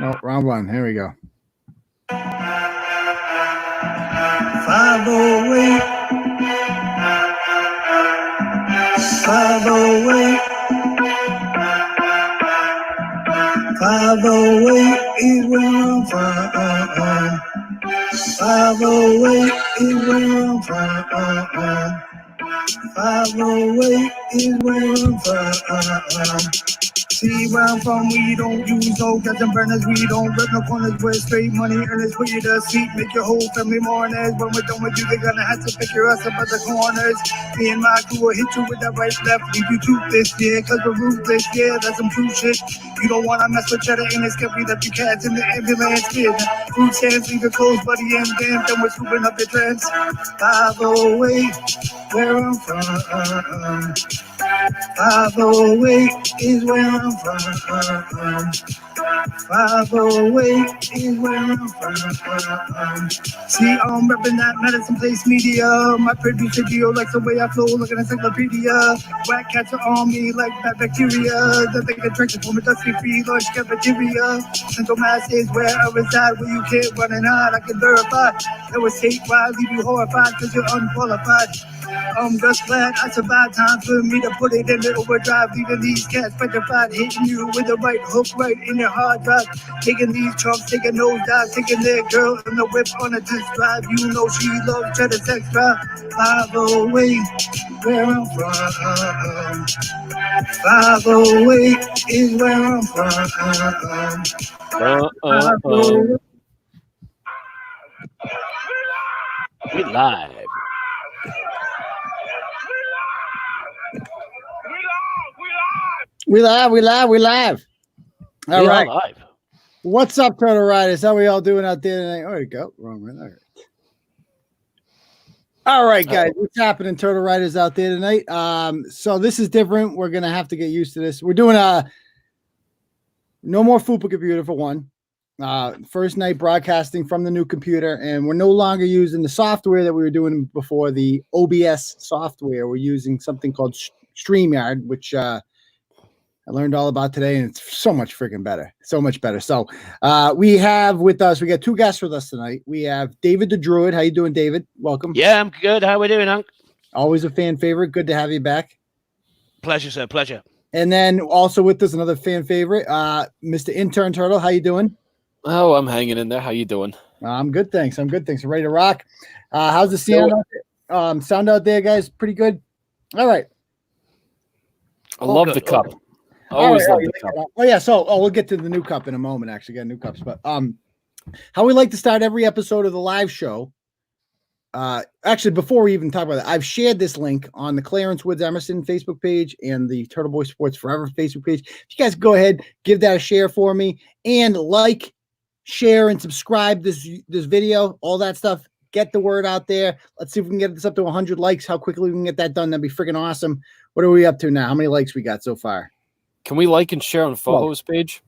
No, round one. Here we go. 508. 508. 508 is where I'm from. 508 is where I'm from. 508 is where I'm from. See where I'm from, we don't use no gas and burners, we don't rip no corners, we're straight money earners, we the seat, make your whole family mourners. When we're done with you, they're gonna have to pick your ass up at the corners. Me and my crew will hit you with that right left, leave you toothless, yeah, cause we're ruthless, yeah, that's some true shit. You don't wanna mess with cheddar in this we left your cats in the ambulance, kid. Food stands, leave your clothes, buddy, and damn, then we're swooping up your trends. 508, where I'm from. 508 is where I'm from. 508 is where I'm from. See, I'm repping that medicine place media. My producer Geo likes the way I flow like an encyclopedia. Whack cats are on me like bad bacteria. That they can drink it from a dusty free lunch cafeteria. Central Mass is where I reside, where you can't run and hide. I can verify. That was statewide, leave you horrified because you're unqualified. I'm just glad I survived. Time for me to put it in the overdrive, leaving these cats petrified, hitting you with the right hook right in your hard drive, taking these chumps, taking those dives, taking their girl in the whip on a disc drive. You know she loves cheddar sex drive. 508, where I'm from. 508 is where I'm from. 508. We live. We live. All right. Live. What's up, Turtle Riders? How we all doing out there tonight? Oh, there you go. Wrong one. All right, guys. What's happening, Turtle Riders out there tonight? So this is different. We're gonna have to get used to this. We're doing no more Fupa computer for one. First night broadcasting from the new computer, and we're no longer using the software that we were doing before, the OBS software. We're using something called StreamYard, which I learned all about today, and it's so much freaking better. So much better. So we have with us, we got two guests with us tonight. We have David the Druid. How you doing, David? Welcome. Yeah, I'm good. How we doing, Unc? Always a fan favorite. Good to have you back. Pleasure, sir. Pleasure. And then also with us, another fan favorite, Mr. Intern Turtle. How you doing? Oh, I'm hanging in there. How you doing? I'm good, thanks. Ready to rock. How's the sound out there, guys? Pretty good. All right. I love the cup. Always love the cup. Oh yeah, so we'll get to the new cup in a moment. Actually, got new cups, but how we like to start every episode of the live show. Actually, before we even talk about that, I've shared this link on the Clarence Woods Emerson Facebook page and the Turtleboy Sports Forever Facebook page. If you guys go ahead, give that a share for me, and like, share, and subscribe this video, all that stuff. Get the word out there. Let's see if we can get this up to 100 likes. How quickly we can get that done? That'd be freaking awesome. What are we up to now? How many likes we got so far? Can we like and share on Fojo's page?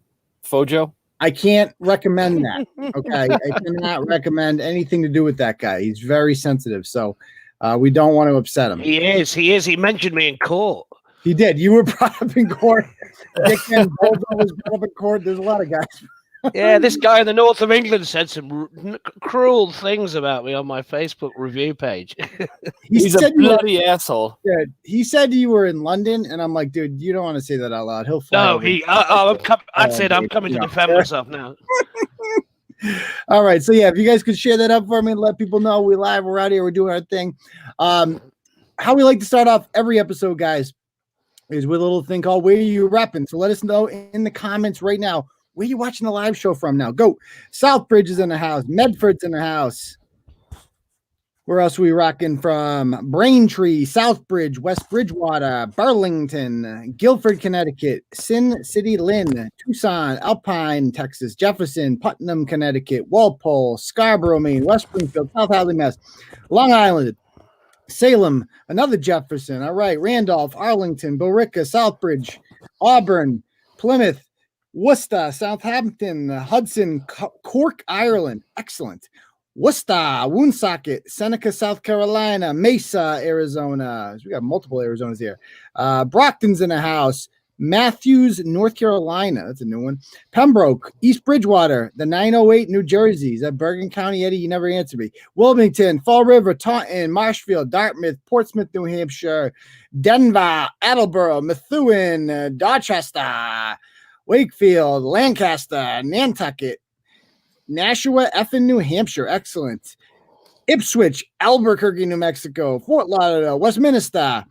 Fojo? I can't recommend that. Okay. I cannot recommend anything to do with that guy. He's very sensitive. So we don't want to upset him. He is. He mentioned me in court. He did. You were brought up in court. Dick and Bozo was brought up in court. There's a lot of guys. Yeah, this guy in the north of England said some cruel things about me on my Facebook review page. He's a bloody asshole. Yeah, he said you were in London, and I'm like, dude, you don't want to say that out loud. He'll fly. No, I'm coming to defend myself now. All right, so yeah, if you guys could share that up for me and let people know we're live, we're out here, we're doing our thing. How we like to start off every episode, guys, is with a little thing called Where You Reppin'. So let us know in the comments right now. Where are you watching the live show from now? Go. Southbridge is in the house. Medford's in the house. Where else are we rocking from? Braintree, Southbridge, West Bridgewater, Burlington, Guilford, Connecticut, Sin City, Lynn, Tucson, Alpine, Texas, Jefferson, Putnam, Connecticut, Walpole, Scarborough, Maine, West Springfield, South Hadley, Mass, Long Island, Salem, another Jefferson. All right. Randolph, Arlington, Billerica, Southbridge, Auburn, Plymouth, Worcester, Southampton, Hudson, Cork, Ireland. Excellent. Worcester, Woonsocket, Seneca, South Carolina, Mesa, Arizona. We got multiple Arizonas here. Brockton's in the house. Matthews, North Carolina. That's a new one. Pembroke, East Bridgewater, the 908, New Jersey. Is that Bergen County, Eddie? You never answered me. Wilmington, Fall River, Taunton, Marshfield, Dartmouth, Portsmouth, New Hampshire, Denver, Attleboro, Methuen, Dorchester, Wakefield, Lancaster, Nantucket, Nashua, Effin, New Hampshire. Excellent. Ipswich, Albuquerque, New Mexico, Fort Lauderdale, Westminster,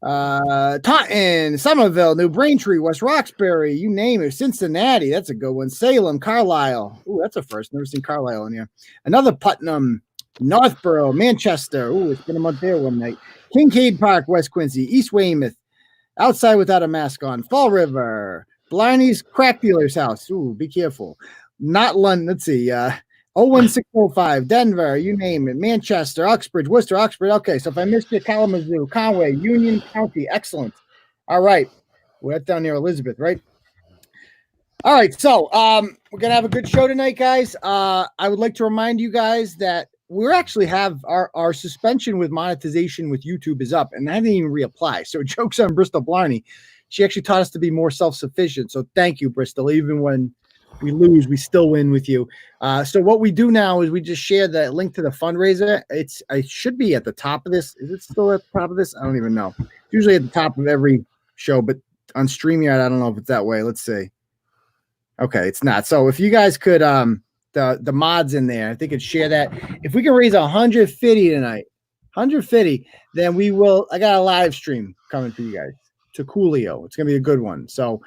Taunton, Somerville, New Braintree, West Roxbury, you name it. Cincinnati, that's a good one. Salem, Carlisle. Ooh, that's a first. Never seen Carlisle in here. Another Putnam, Northborough, Manchester. Ooh, it's been a month there one night. Kincaid Park, West Quincy, East Weymouth, Outside Without a Mask On, Fall River, Blarney's Crack Dealer's House. Ooh, be careful. Not London. Let's see. 01605, Denver, you name it, Manchester, Uxbridge, Worcester, Oxford. Okay, so if I missed you, Kalamazoo, Conway, Union County. Excellent. All right. We're down near Elizabeth, right? All right, so we're going to have a good show tonight, guys. I would like to remind you guys that we actually have our suspension with monetization with YouTube is up, and I didn't even reapply. So joke's on Bristol Blarney. She actually taught us to be more self-sufficient. So thank you, Bristol, even when we lose, we still win with you. So what we do now is we just share the link to the fundraiser. It should be at the top of this. Is it still at the top of this? I don't even know. It's usually at the top of every show, but on StreamYard, I don't know if it's that way. Let's see. Okay, it's not. So if you guys could, the mods in there, if they could share that. If we can raise 150 tonight, 150, then we will. I got a live stream coming for you guys to Coolio. It's gonna be a good one. So.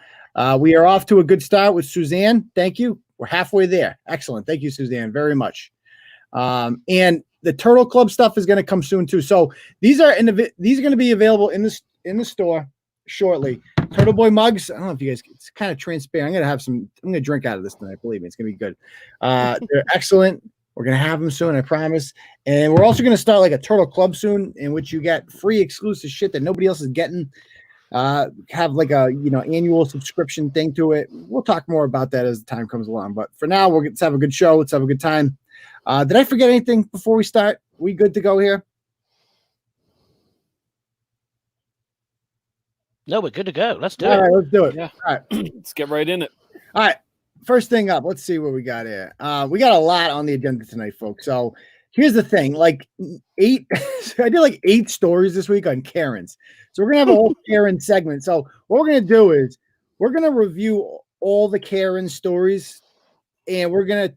We are off to a good start with Suzanne. Thank you. We're halfway there. Excellent. Thank you, Suzanne, very much. And the Turtle Club stuff is going to come soon too. So these are going to be available in the store shortly. Turtleboy mugs. I don't know if you guys. It's kind of transparent. I'm going to drink out of this tonight. Believe me, it's going to be good. They're excellent. We're going to have them soon, I promise. And we're also going to start like a Turtle Club soon, in which you get free exclusive shit that nobody else is getting. Have like a annual subscription thing to it. We'll talk more about that as the time comes along. But for now, let's have a good show. Let's have a good time. Did I forget anything before we start? We good to go here? No, we're good to go. Let's do it. All right, let's do it. Yeah. All right. Let's get right in it. All right. First thing up, let's see what we got here. We got a lot on the agenda tonight, folks. So here's the thing, like I did like 8 stories this week on Karens. So we're going to have a whole Karen segment. So what we're going to do is we're going to review all the Karen stories, and we're going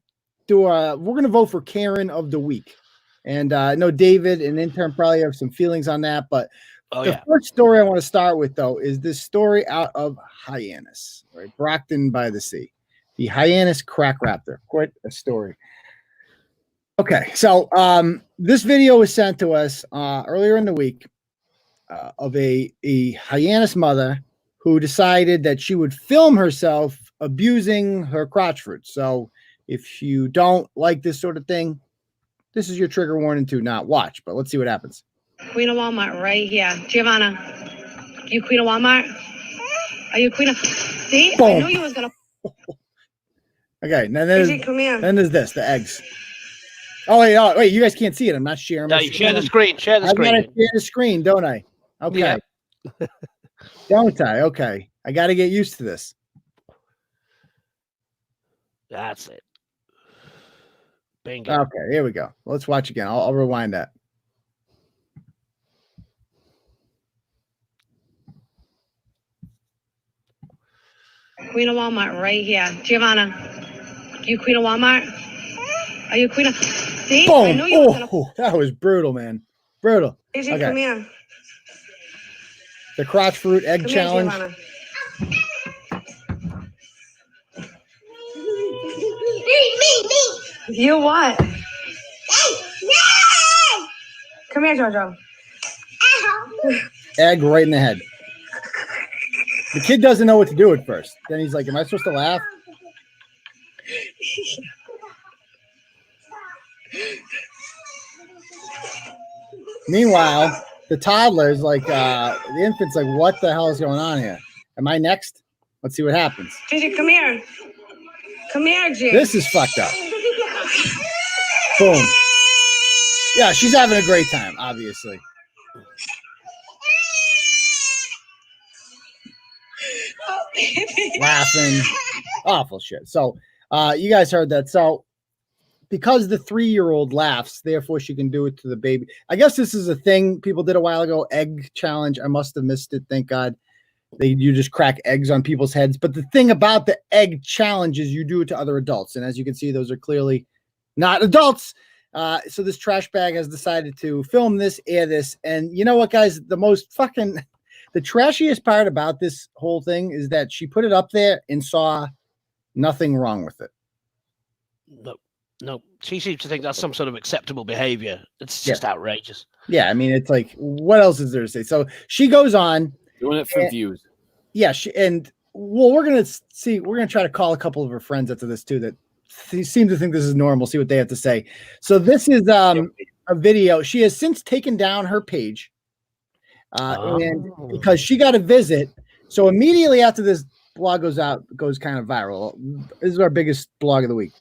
to vote for Karen of the week. And I know David and Intern probably have some feelings on that, but the first story I want to start with, though, is this story out of Hyannis, right? Brockton by the Sea. The Hyannis Crack Raptor. Quite a story. Okay, so this video was sent to us earlier in the week of a Hyannis mother who decided that she would film herself abusing her crotch fruit. So if you don't like this sort of thing, this is your trigger warning to not watch. But let's see what happens. Queen of Walmart right here. Giovanna, you queen of Walmart? Are you queen of... See? Boom. I knew you was going to... Okay, now come here. Then there's this, the eggs. Oh, wait, you guys can't see it. I'm not sharing. No, you share the screen. Share the screen. I gotta share the screen, don't I? Okay. Yeah. Don't I? Okay. I got to get used to this. That's it. Bingo. Okay, here we go. Let's watch again. I'll rewind that. Queen of Walmart right here. Giovanna, you queen of Walmart? Are you queen of... See? Boom. I knew you was gonna... That was brutal, man. Brutal. AJ, okay. Come here. The crotch fruit egg challenge. You what? Come here, Jojo. Egg right in the head. The kid doesn't know what to do at first. Then he's like, am I supposed to laugh? Meanwhile, the toddler's like, the infant's like, what the hell is going on here? Am I next? Let's see what happens. Gigi, come here. Come here, Gigi. This is fucked up. Boom. Yeah, she's having a great time, obviously. laughing, awful shit. So you guys heard that. So because the 3-year-old laughs, therefore she can do it to the baby. I guess this is a thing people did a while ago, egg challenge. I must have missed it. Thank God. You just crack eggs on people's heads. But the thing about the egg challenge is you do it to other adults. And as you can see, those are clearly not adults. So this trash bag has decided to film this, air this. And you know what, guys? The trashiest part about this whole thing is that she put it up there and saw nothing wrong with it. No. She seems to think that's some sort of acceptable behavior. It's just outrageous. Yeah, I mean, it's like, what else is there to say? So she goes on. Doing it for views. Yeah, we're gonna try to call a couple of her friends after this too that seem to think this is normal. See what they have to say. So this is a video. She has since taken down her page, and because she got a visit. So immediately after this blog goes kind of viral. This is our biggest blog of the week.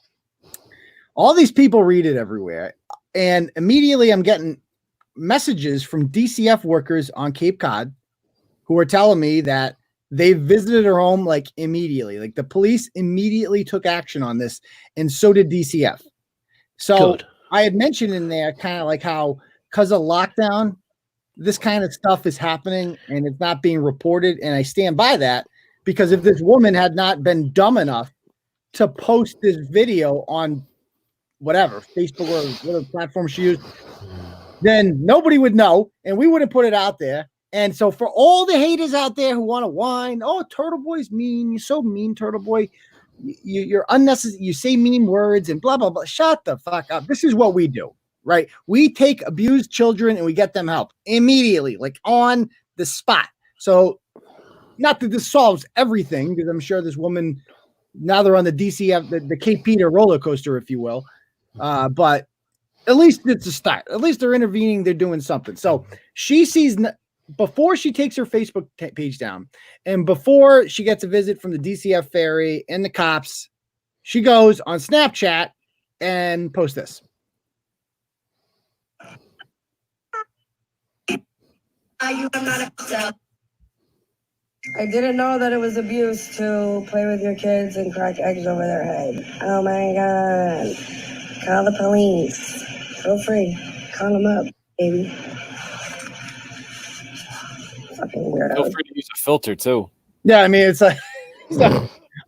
All these people read it everywhere, and immediately I'm getting messages from DCF workers on Cape Cod who are telling me that they visited her home like immediately. Like the police immediately took action on this, and so did DCF. So good. I had mentioned in there kind of like how because of lockdown, this kind of stuff is happening and it's not being reported. And I stand by that because if this woman had not been dumb enough to post this video on whatever, Facebook or whatever platform she used, then nobody would know and we would have put it out there. And so for all the haters out there who want to whine, oh, Turtleboy's mean. You're so mean, Turtleboy. You're unnecessary. You say mean words and blah, blah, blah. Shut the fuck up. This is what we do, right? We take abused children and we get them help immediately, like on the spot. So not that this solves everything, because I'm sure this woman, now they're on the DCF, the Cape Peter roller coaster, if you will. But at least it's a start. At least they're intervening. They're doing something. So she sees... Before she takes her Facebook page down and before she gets a visit from the DCF ferry and the cops, she goes on Snapchat and posts this. I didn't know that it was abuse to play with your kids and crack eggs over their head. Oh my God. Call the police. Feel free. Call them up, baby. Fucking weirdo. Feel free to use a filter too. Yeah, I mean, it's like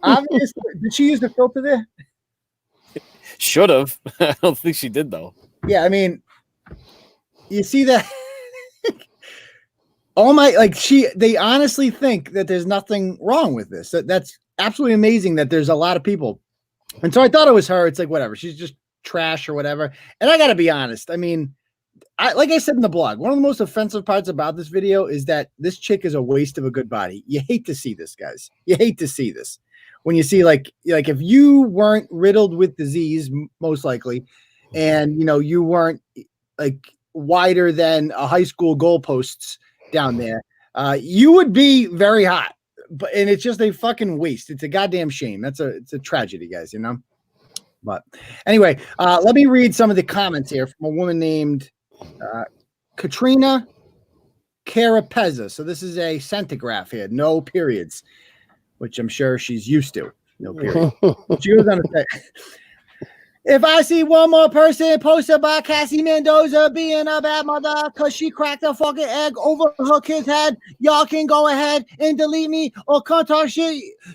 obvious. Did she use the filter there? Should have. I don't think she did though. Yeah, I mean, you see that? They honestly think that there's nothing wrong with this. That's absolutely amazing that there's a lot of people. And so I thought it was her. It's like, whatever. She's just trash or whatever. And I got to be honest. I mean, like I said in the blog, one of the most offensive parts about this video is that this chick is a waste of a good body. You hate to see this, guys. You hate to see this. When you see like if you weren't riddled with disease, most likely, and you weren't like wider than a high school goalposts down there, you would be very hot. And it's just a fucking waste. It's a goddamn shame. It's a tragedy, guys, But anyway, let me read some of the comments here from a woman named Katrina Carapezza. So this is a centigraph here, no periods, which I'm sure she's used to. No period. She was on a say, if I see one more person posted by Cassie Mendoza being a bad mother because she cracked a fucking egg over her kid's head, y'all can go ahead and delete me or come talk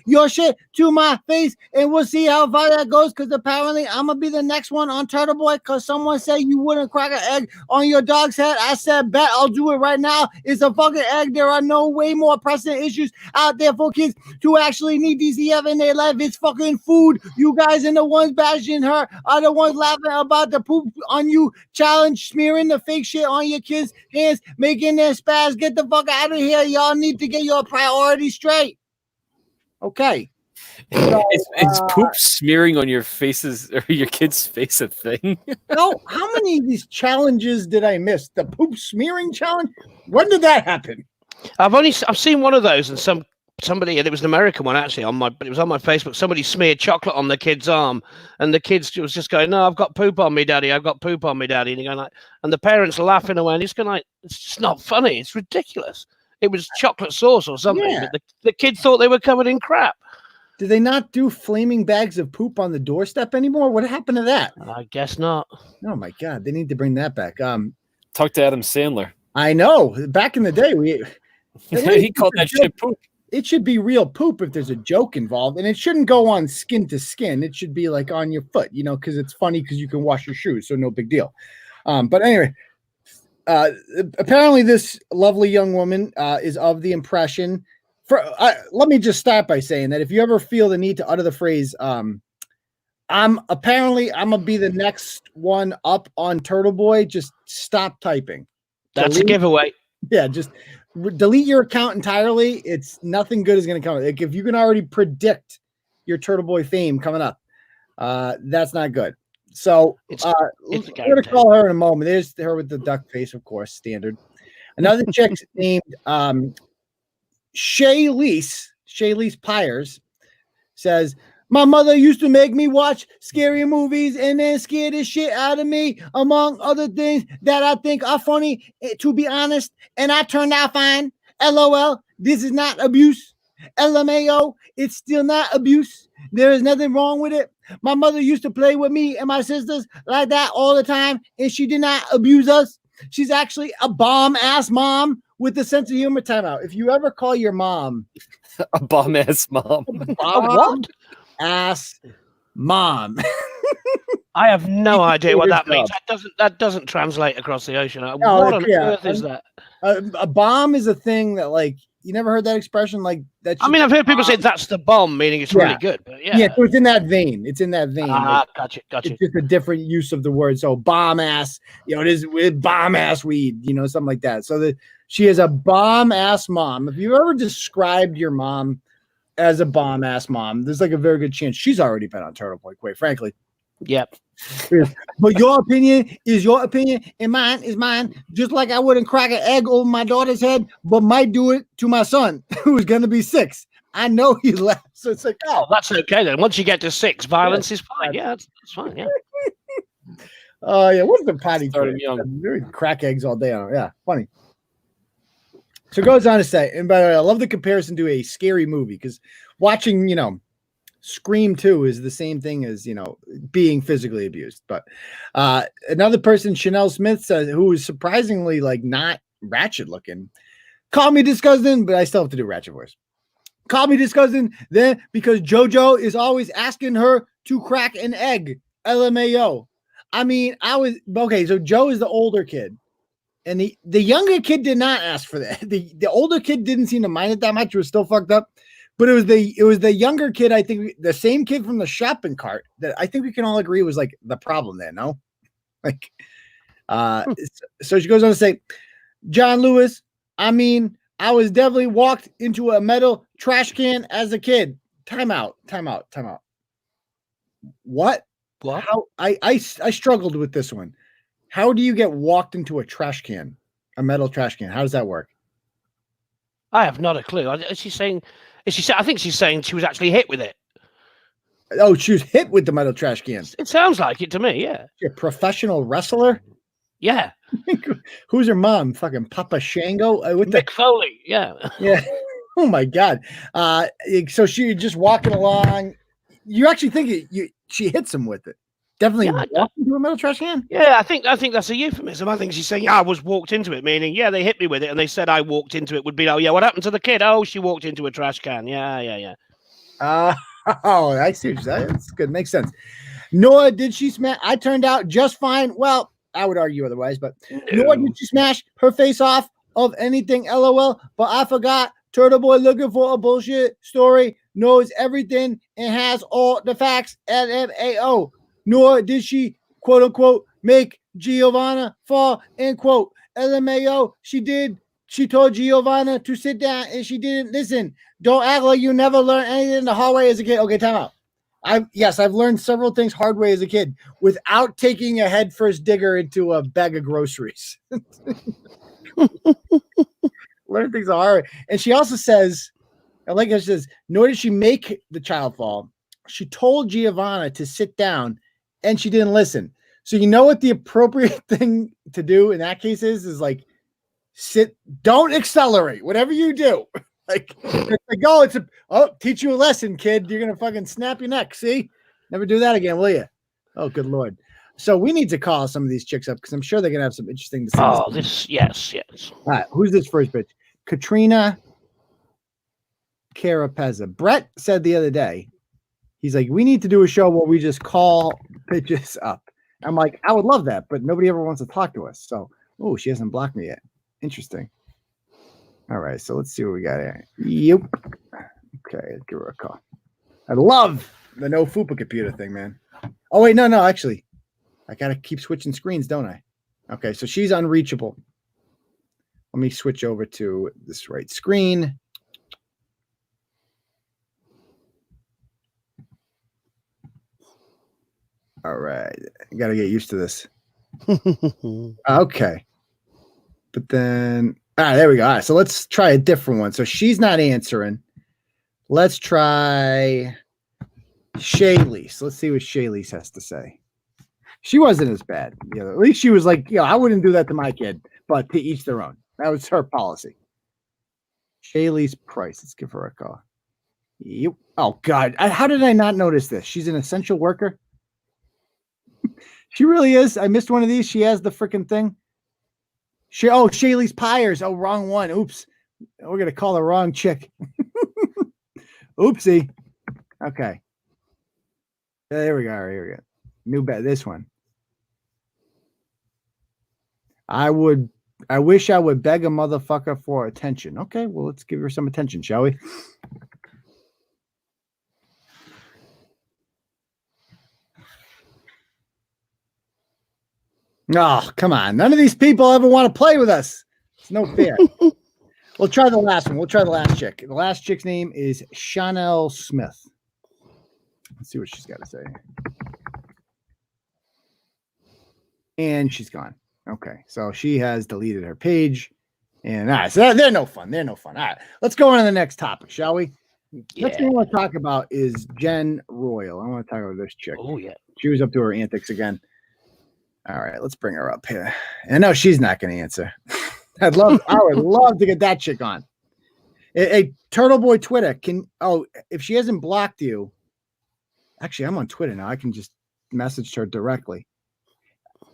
your shit to my face, and we'll see how far that goes, because apparently I'm going to be the next one on Turtleboy because someone said you wouldn't crack an egg on your dog's head. I said, bet I'll do it right now. It's a fucking egg. There are no way more pressing issues out there for kids to actually need DCF in their life. It's fucking food. You guys and the ones bashing her are the ones laughing about the poop on you challenge, smearing the fake shit on your kids' hands, making them spaz. Get the fuck out of here. Y'all need to get your priorities straight. Okay. So, it's poop smearing on your faces or your kid's face a thing? No, how many of these challenges did I miss? The poop smearing challenge? When did that happen? I've seen one of those, and somebody, and it was an American one actually, but it was on my Facebook. Somebody smeared chocolate on the kid's arm, and the kid was just going, "No, I've got poop on me, Daddy. I've got poop on me, Daddy." And you're going like, and the parents laughing away, and he's going like, "It's just not funny. It's ridiculous." It was chocolate sauce or something, Yeah. but the kid thought they were covered in crap. Do they not do flaming bags of poop on the doorstep anymore? What happened to that? I guess not. Oh my God, they need to bring that back. Talk to Adam Sandler. I know. Back in the day, He called that shit poop. it should be real poop if there's a joke involved, and it shouldn't go on skin to skin. It should be like on your foot, because it's funny because you can wash your shoes, so no big deal. But anyway, apparently this lovely young woman is of the impression. Let me just start by saying that if you ever feel the need to utter the phrase, I'm gonna be the next one up on Turtleboy, just stop typing. That's a giveaway. Yeah, just delete your account entirely. It's nothing good is going to come. Like if you can already predict your Turtleboy fame coming up, that's not good. So It's we're going to call her in a moment. There's her with the duck face, of course, standard. Another chick's named Shaylise Pyers says, my mother used to make me watch scary movies and then scare the shit out of me, among other things that I think are funny, to be honest, and I turned out fine. LOL, this is not abuse. LMAO, it's still not abuse. There is nothing wrong with it. My mother used to play with me and my sisters like that all the time, and she did not abuse us. She's actually a bomb-ass mom with a sense of humor. Timeout. If you ever call your mom a bomb-ass mom. What? Ass mom. I have no idea what that means. That doesn't translate across the ocean. What on earth is that? A bomb is a thing that, like, you never heard that expression, like that. I mean, I've heard people say that's the bomb, meaning it's really good. But yeah, so it's in that vein. It's in that vein. Gotcha. It's just a different use of the word. So bomb ass, it is with bomb ass weed, something like that. So she is a bomb ass mom. If you've ever described your mom as a bomb ass mom, there's like a very good chance she's already been on Turtleboy, quite frankly. Yep. But your opinion is your opinion, and mine is mine. Just like I wouldn't crack an egg over my daughter's head, but might do it to my son, who's going to be 6. I know he left, so it's like, oh, that's okay then. Once you get to 6, violence is fine. Yeah, that's fine. Yeah. Oh yeah, what's the potty? Crack eggs all day on it. Yeah, funny. So it goes on to say, and by the way, I love the comparison to a scary movie because watching, Scream 2 is the same thing as, being physically abused. But another person, Chanel Smith, says, who is surprisingly like not ratchet looking, call me disgusting, but I still have to do ratchet voice. Call me disgusting then because JoJo is always asking her to crack an egg. LMAO. I mean, so Joe is the older kid. And the younger kid did not ask for that. The older kid didn't seem to mind it that much. It was still fucked up. But it was the younger kid, I think, the same kid from the shopping cart that I think we can all agree was like the problem there, no? Like, so she goes on to say, John Lewis, I mean, I was definitely walked into a metal trash can as a kid. Time out. What? How I struggled with this one. How do you get walked into a trash can, a metal trash can? How does that work? I have not a clue. Is she saying? I think she's saying she was actually hit with it. Oh, she was hit with the metal trash can. It sounds like it to me. Yeah. You're a professional wrestler. Yeah. Who's her mom? Fucking Papa Shango with Mick Foley. Yeah. Yeah. Oh my God. So she just walking along. You actually think she hits him with it? Definitely walked into a metal trash can. Yeah, I think that's a euphemism. I think she's saying, I was walked into it, meaning, they hit me with it, and they said I walked into it would be, what happened to the kid? Oh, she walked into a trash can. Yeah. I see what you're saying. That's good. Makes sense. Nor did she smash. I turned out just fine. Well, I would argue otherwise, but nor did she smash her face off of anything. LOL. But I forgot. Turtleboy looking for a bullshit story, knows everything and has all the facts. LMAO. Nor did she, quote unquote, make Giovanna fall, end quote. LMAO, she did. She told Giovanna to sit down and she didn't listen. Don't act like you never learned anything in the hallway as a kid. Okay, time out. I've learned several things hard way as a kid without taking a headfirst digger into a bag of groceries. Learn things the hard way. And she also says, she says, nor did she make the child fall. She told Giovanna to sit down and she didn't listen. So you know what the appropriate thing to do in that case is like don't accelerate. Whatever you do, like it's teach you a lesson, kid. You're gonna fucking snap your neck. See, never do that again, will you? Oh, good Lord. So we need to call some of these chicks up because I'm sure they're gonna have some interesting to say. Oh, yes. All right, who's this first bitch? Katrina Carapezza. Brett said the other day, he's like, we need to do a show where we just call bitches up. I'm like, I would love that, but nobody ever wants to talk to us. So, she hasn't blocked me yet. Interesting. All right, so let's see what we got here. Yep. Okay, let's give her a call. I love the no FUPA computer thing, man. Oh, wait, no, actually. I got to keep switching screens, don't I? Okay, so she's unreachable. Let me switch over to this right screen. All right. I got to get used to this. Okay. But then, all right, there we go. All right, so let's try a different one. So she's not answering. Let's try Shaylease. Let's see what Shaylease has to say. She wasn't as bad. At least she was like, I wouldn't do that to my kid, but to each their own. That was her policy. Shaylease Price. Let's give her a call. Yep. Oh, God. How did I not notice this? She's an essential worker. She really is. I missed one of these. She has the freaking thing. Shaylease Pyers. Oh, wrong one. Oops. We're going to call the wrong chick. Oopsie. Okay. There we go. Here we go. New bet. This one. I wish I would beg a motherfucker for attention. Okay, well, let's give her some attention, shall we? Oh, come on. None of these people ever want to play with us. It's no fair. We'll try the last one. We'll try the last chick. The last chick's name is Chanel Smith. Let's see what she's got to say. And she's gone. Okay, so she has deleted her page. And all right, so they're no fun. They're no fun. All right, let's go on to the next topic, shall we? Yeah. Next thing I want to talk about is Jen Royal. I want to talk about this chick. Oh, yeah. She was up to her antics again. All right, let's bring her up here. And no, she's not going to answer. I would love to get that chick on. Hey, Turtleboy Twitter, if she hasn't blocked you, actually, I'm on Twitter now. I can just message her directly.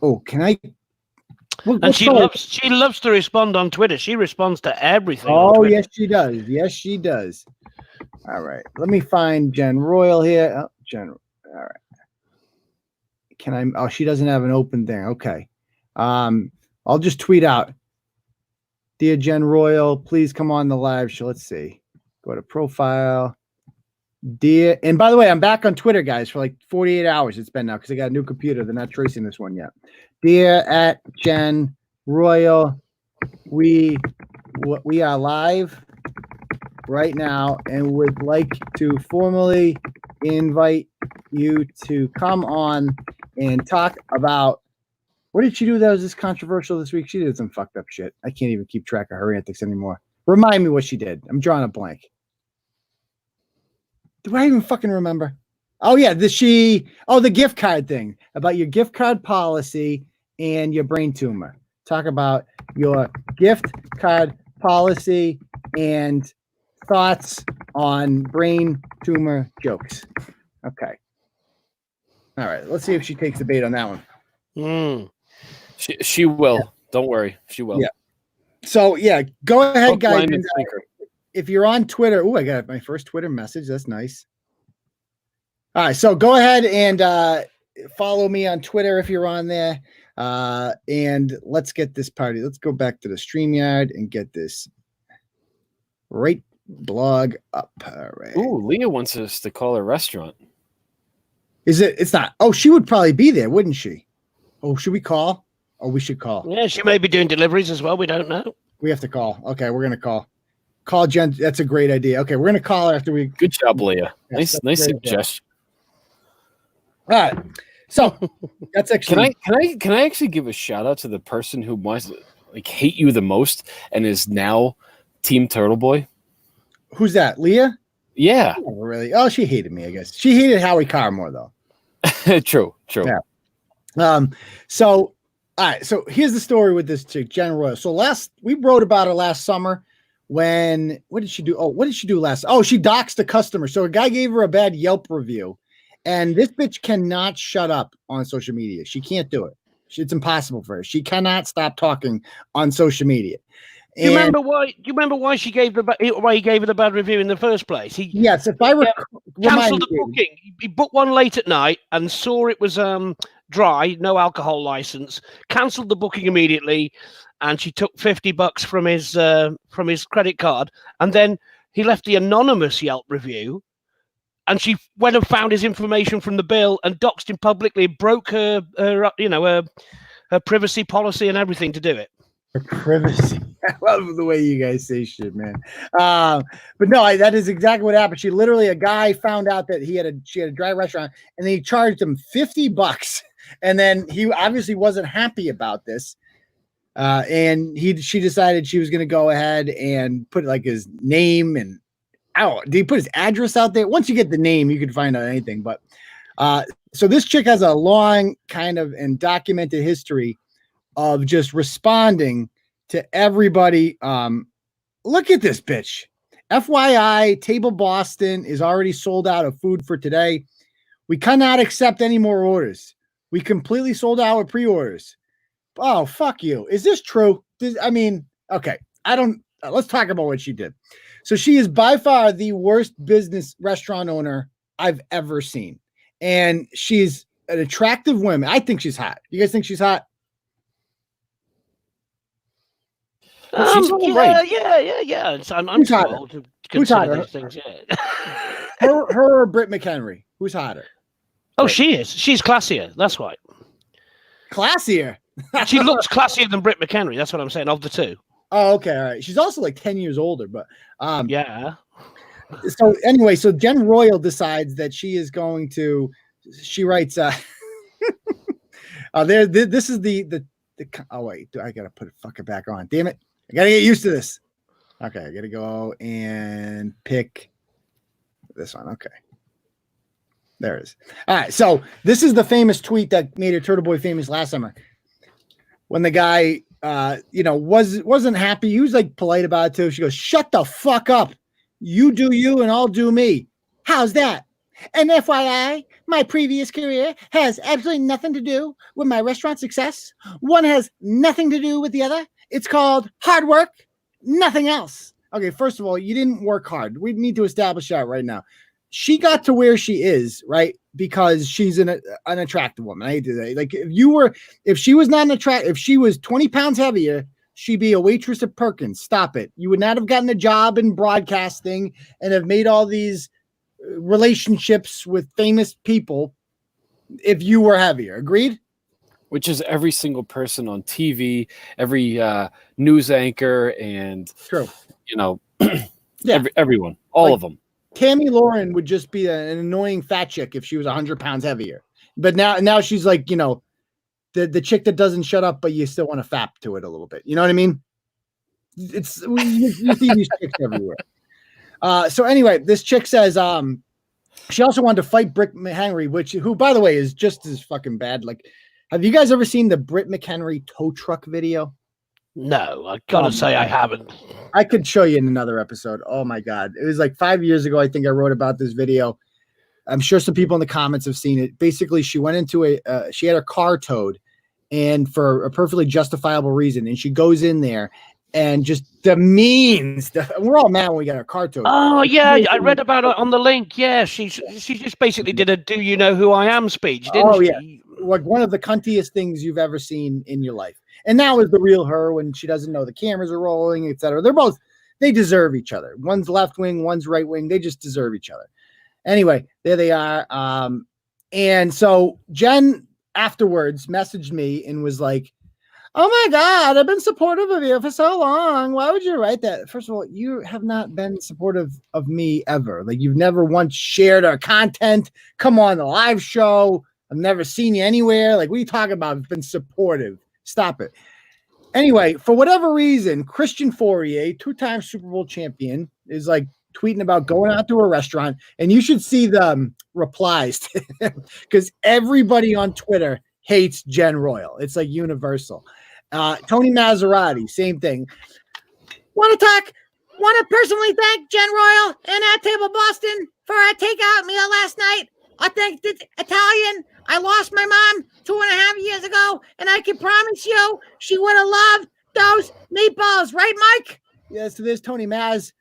Oh, can I? And she loves to respond on Twitter. She responds to everything. Oh, yes, she does. Yes, she does. All right. Let me find Jen Royal here. Oh, Jen. All right. Can I? Oh, she doesn't have an open thing. Okay. I'll just tweet out. Dear Jen Royal, please come on the live show. Let's see. Go to profile. Dear, and by the way, I'm back on Twitter, guys, for like 48 hours. It's been now because I got a new computer. They're not tracing this one yet. Dear at Jen Royal, we are live right now and would like to formally invite you to come on and talk about what did she do that was this controversial this week? She did some fucked up shit. I can't even keep track of her antics anymore. Remind me what she did. I'm drawing a blank. Do I even fucking remember? Oh, yeah. The gift card thing about your gift card policy and your brain tumor. Talk about your gift card policy and thoughts on brain tumor jokes. Okay. All right. Let's see if she takes the bait on that one. She will. Don't worry. She will. Yeah. So, yeah, go ahead, guys. If you're on Twitter, I got my first Twitter message. That's nice. All right, so go ahead and follow me on Twitter if you're on there. And let's get this party. Let's go back to the StreamYard and get this right blog up. All right. Ooh, Leah wants us to call her restaurant. It's not. Oh, she would probably be there, wouldn't she? Oh, should we call? Oh, we should call. Yeah, she may be doing deliveries as well. We don't know. We have to call. Okay, we're gonna call. Call Jen. That's a great idea. Okay, we're gonna call her after we. Good job, Leah. Nice suggestion. All right. So that's actually. Can I actually give a shout out to the person who must hate you the most and is now Team Turtleboy? Who's that? Leah? Yeah. Oh, really? Oh, she hated me. I guess she hated Howie Carr more though. True. Yeah. So All right, so here's the story with this chick, Jen Royal. So we wrote about her last summer. What did she do? Oh, what did she do last? Oh, she doxed a customer. So a guy gave her a bad Yelp review, and this bitch cannot shut up on social media. She can't do it. It's impossible for her. She cannot stop talking on social media. Do you remember why? Do you remember why he gave her the bad review in the first place? Yes, if I cancelled the booking. He booked one late at night and saw it was dry, no alcohol license. Cancelled the booking immediately, and she took $50 from his credit card, and then he left the anonymous Yelp review. And she went and found his information from the bill and doxed him publicly, broke her privacy policy and everything to do it. Her privacy. I love the way you guys say shit, man. But no, that is exactly what happened. A guy found out that she had a dry restaurant, and then he charged him $50. And then he obviously wasn't happy about this. And she decided she was going to go ahead and put like his name and did he put his address out there? Once you get the name, you can find out anything. But so this chick has a long kind of and documented history of just responding to everybody. Look at this bitch. FYI, Table Boston is already sold out of food for today. We cannot accept any more orders. We completely sold out with pre-orders. Oh, fuck you. Is this true? Okay. Let's talk about what she did. So she is by far the worst business restaurant owner I've ever seen. And she's an attractive woman. I think she's hot. You guys think she's hot? Yeah. I'm too old to consider these things. Yeah. her or Britt McHenry? Who's hotter? Oh, she is. She's classier. That's why. Classier? She looks classier than Britt McHenry. That's what I'm saying. Of the two. Oh, okay. All right. She's also like 10 years older, but yeah. So anyway, so Jen Royal decides that she is going to. She writes. This is the. Oh wait, I gotta put it fucking back on. Damn it! I gotta get used to this. Okay, I gotta go and pick this one. Okay, there it is. All right, so this is the famous tweet that made her Turtleboy famous last summer. When the guy, wasn't happy. He was like polite about it too. She goes, "Shut the fuck up. You do you and I'll do me. How's that? And FYI, my previous career has absolutely nothing to do with my restaurant success. One has nothing to do with the other. It's called hard work, nothing else." Okay, first of all, you didn't work hard. We need to establish that right now. She got to where she is, right? Because she's an attractive woman. I hate to say, like, if she was not if she was 20 pounds heavier, she'd be a waitress at Perkins. Stop it. You would not have gotten a job in broadcasting and have made all these relationships with famous people if you were heavier. Agreed? Which is every single person on TV, every news anchor, and true. Everyone, all of them. Tammy Lauren would just be an annoying fat chick if she was 100 pounds heavier. But now she's like, the chick that doesn't shut up, but you still want to fap to it a little bit. You know what I mean? You see these chicks everywhere. So anyway, this chick says she also wanted to fight Britt McHenry, who by the way is just as fucking bad. Like, have you guys ever seen the Britt McHenry tow truck video? No, I gotta say I haven't. I could show you in another episode. Oh my god, it was like 5 years ago. I think I wrote about this video. I'm sure some people in the comments have seen it. Basically, she went into she had her car towed, and for a perfectly justifiable reason, and she goes in there and just demeans. We're all mad when we got our car towed. Oh yeah, I read about it on the link. Yeah, she just basically did a "Do you know who I am" speech, didn't she? Yeah, like one of the cuntiest things you've ever seen in your life. And now is the real her when she doesn't know the cameras are rolling, etc. They deserve each other. One's left wing, one's right wing. They just deserve each other. Anyway, there they are. And so Jen afterwards messaged me and was like, "Oh my God, I've been supportive of you for so long. Why would you write that?" First of all, you have not been supportive of me ever. Like, you've never once shared our content, come on the live show. I've never seen you anywhere. Like, what are you talking about? I've been supportive. Stop it. Anyway, for whatever reason, Christian Fourier, 2-time Super Bowl champion, is like tweeting about going out to a restaurant, and you should see the replies because everybody on Twitter hates Jen Royal. It's like universal. Tony Maserati, same thing. Want to personally thank Jen Royal and at Table Boston for our takeout meal last night. Authentic Italian. I lost my mom 2.5 years ago, and I can promise you she would have loved those meatballs, right, Mike? Yeah, so there's Tony Maz.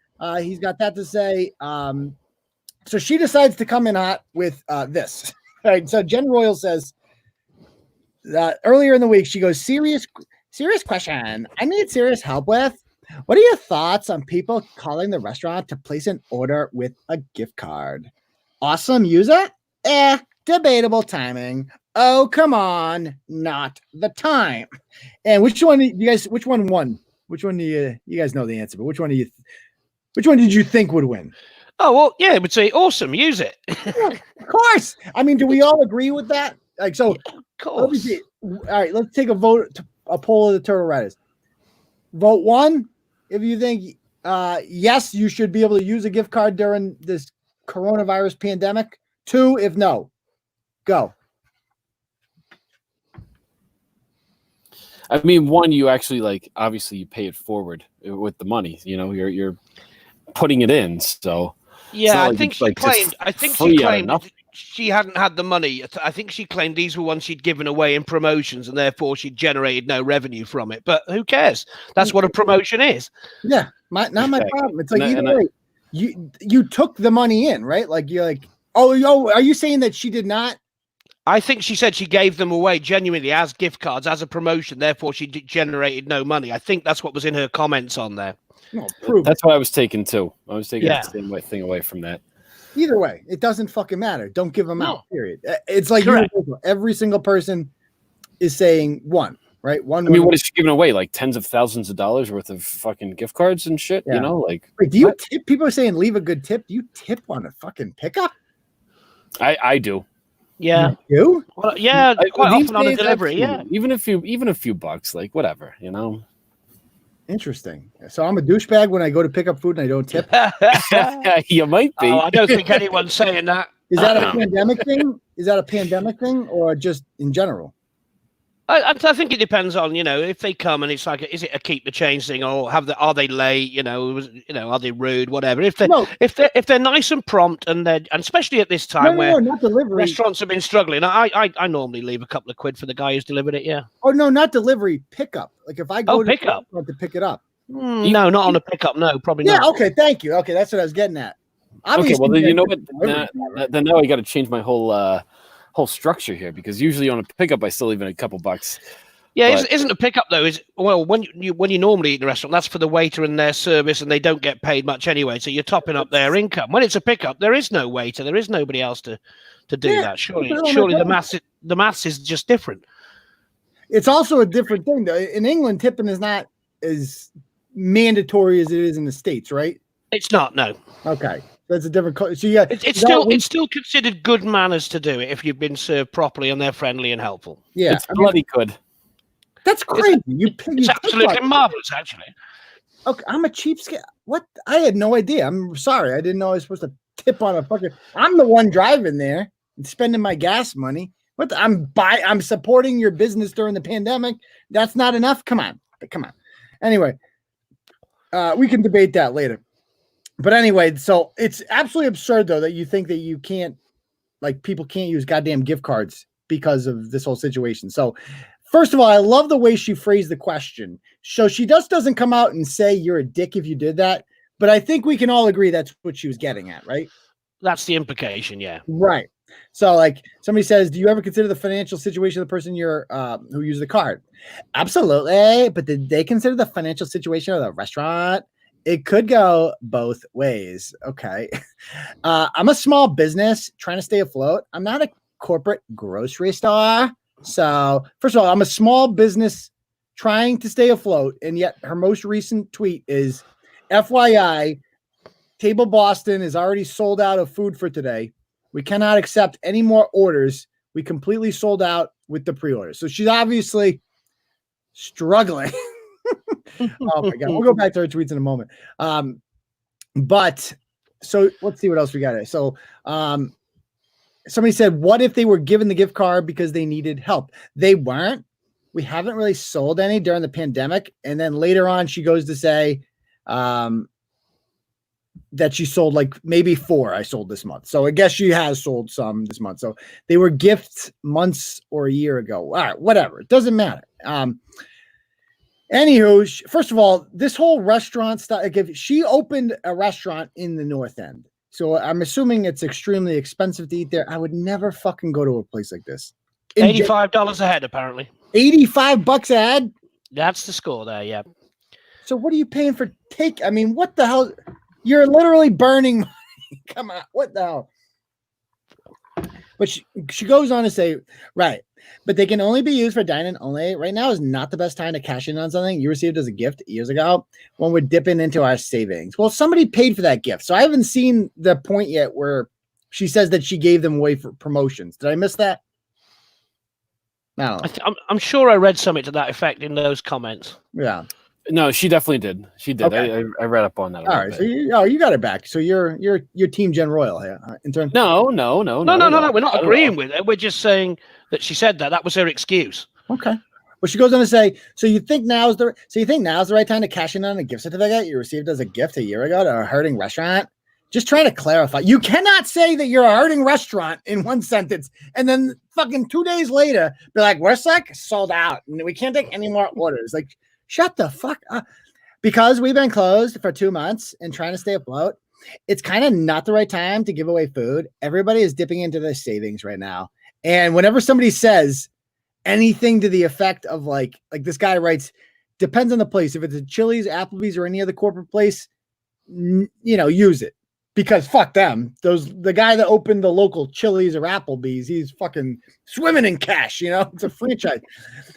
He's got that to say. So she decides to come in hot with this. All right, so Jen Royal says earlier in the week, she goes, serious question. I need serious help with. What are your thoughts on people calling the restaurant to place an order with a gift card? Awesome user? Debatable timing. Oh, come on, not the time. And which one won? Which one do you guys know the answer, but which one did you think would win? Oh, well, yeah, it would say awesome, use it. Yeah, of course. I mean, do we all agree with that? Like, so, yeah, of course. All right, let's take a poll of the Turtle Riders. Vote 1 if you think yes, you should be able to use a gift card during this coronavirus pandemic. 2 if no. Go. I mean, 1, you actually obviously you pay it forward with the money. You know, you're putting it in. So yeah, I think she claimed. I think she claimed she hadn't had the money. I think she claimed these were ones she'd given away in promotions, and therefore she generated no revenue from it. But who cares? That's what a promotion is. Yeah, not my problem. It's like either way, you took the money in, right? Like you're like, oh, are you saying that she did not? I think she said she gave them away genuinely as gift cards, as a promotion. Therefore, she generated no money. I think that's what was in her comments on there. No, prove that's what I was taking too. I was taking the same thing away from that. Either way, it doesn't fucking matter. Don't give them out. Period. It's like every single person is saying 1, right? 1. I mean, what is she giving away? Like tens of thousands of dollars worth of fucking gift cards and shit. Yeah. You know, like. Wait, do you tip? People are saying leave a good tip. Do you tip on a fucking pickup? I do. Yeah. You? Well, yeah, quite often on a delivery. Yeah. Even a few bucks, like whatever, you know. Interesting. So I'm a douchebag when I go to pick up food and I don't tip. You might be. Oh, I don't think anyone's saying that. Is that a pandemic thing? Is that a pandemic thing or just in general? I think it depends on, if they come and it's like, is it a keep the change thing, or are they late? Are they rude? Whatever. If they're nice and prompt and especially at this time where not delivery. Restaurants have been struggling, I normally leave a couple of quid for the guy who's delivered it. Yeah. Oh no, not delivery, pickup. Like if I go to pick up to pick it up. No, not on a pickup. No, probably not. Yeah. Okay. Thank you. Okay, that's what I was getting at. Obviously, okay. Well, then you know what? Then now I got to change my whole structure here, because usually on a pickup I still leave in a couple bucks. Yeah, but isn't a pickup though? When you normally eat in a restaurant, that's for the waiter and their service, and they don't get paid much anyway. So you're topping up their income. When it's a pickup, there is no waiter, there is nobody else to do that. Surely the maths is just different. It's also a different thing though. In England, tipping is not as mandatory as it is in the States, right? It's not. No. Okay. That's a different. So yeah, it's still considered good manners to do it if you've been served properly and they're friendly and helpful. Yeah, it's bloody good. That's crazy. It's absolutely marvelous, actually. Okay, I'm a cheapskate. What? I had no idea. I'm sorry. I didn't know I was supposed to tip on a fucking. I'm the one driving there and spending my gas money. What? I'm supporting your business during the pandemic. That's not enough. Come on. Anyway, we can debate that later. But anyway, so it's absolutely absurd, though, that you think that you can't, like, people can't use goddamn gift cards because of this whole situation. So, first of all, I love the way she phrased the question. So she doesn't come out and say you're a dick if you did that. But I think we can all agree that's what she was getting at, right? That's the implication, yeah. Right. So, like, somebody says, do you ever consider the financial situation of the person who used the card? Absolutely. But did they consider the financial situation of the restaurant? It could go both ways. Okay. I'm a small business trying to stay afloat. I'm not a corporate grocery store. So, first of all, I'm a small business trying to stay afloat. And yet her most recent tweet is, FYI, Table Boston is already sold out of food for today. We cannot accept any more orders. We completely sold out with the pre-order. So she's obviously struggling. Oh my God. We'll go back to her tweets in a moment. But so let's see what else we got here. So somebody said, what if they were given the gift card because they needed help? They weren't. We haven't really sold any during the pandemic. And then later on, she goes to say that she sold like maybe 4 I sold this month. So I guess she has sold some this month. So they were gifts months or a year ago. All right, whatever. It doesn't matter. Anywho, first of all, this whole restaurant stuff, like if she opened a restaurant in the North End, so I'm assuming it's extremely expensive to eat there. I would never fucking go to a place like this. $85 a head, apparently. $85 a head? That's the score there, yeah. So what are you paying for take? I mean, what the hell? You're literally burning money. Come on, what the hell? But she goes on to say, right, but they can only be used for dining only. Right now is not the best time to cash in on something you received as a gift years ago when we're dipping into our savings. Well, somebody paid for that gift. So I haven't seen the point yet where she says that she gave them away for promotions. Did I miss that? I don't know. I'm sure I read something to that effect in those comments. Yeah. No, she definitely did. She did. Okay. I read up on that. All right. So you got it back. So you're Team Jen Royal here. Intern. No. We're not agreeing with it. We're just saying that she said that. That was her excuse. Okay. Well, she goes on to say, so you think now's the right time to cash in on a gift certificate you received as a gift a year ago to a hurting restaurant? Just trying to clarify. You cannot say that you're a hurting restaurant in one sentence and then fucking 2 days later be like, we're sold out and we can't take any more orders. Like, shut the fuck up. Because we've been closed for 2 months and trying to stay afloat, it's kind of not the right time to give away food. Everybody is dipping into their savings right now. And whenever somebody says anything to the effect of like this guy writes, depends on the place. If it's a Chili's, Applebee's, or any other corporate place, use it. Because fuck them. The guy that opened the local Chili's or Applebee's, he's fucking swimming in cash, it's a franchise.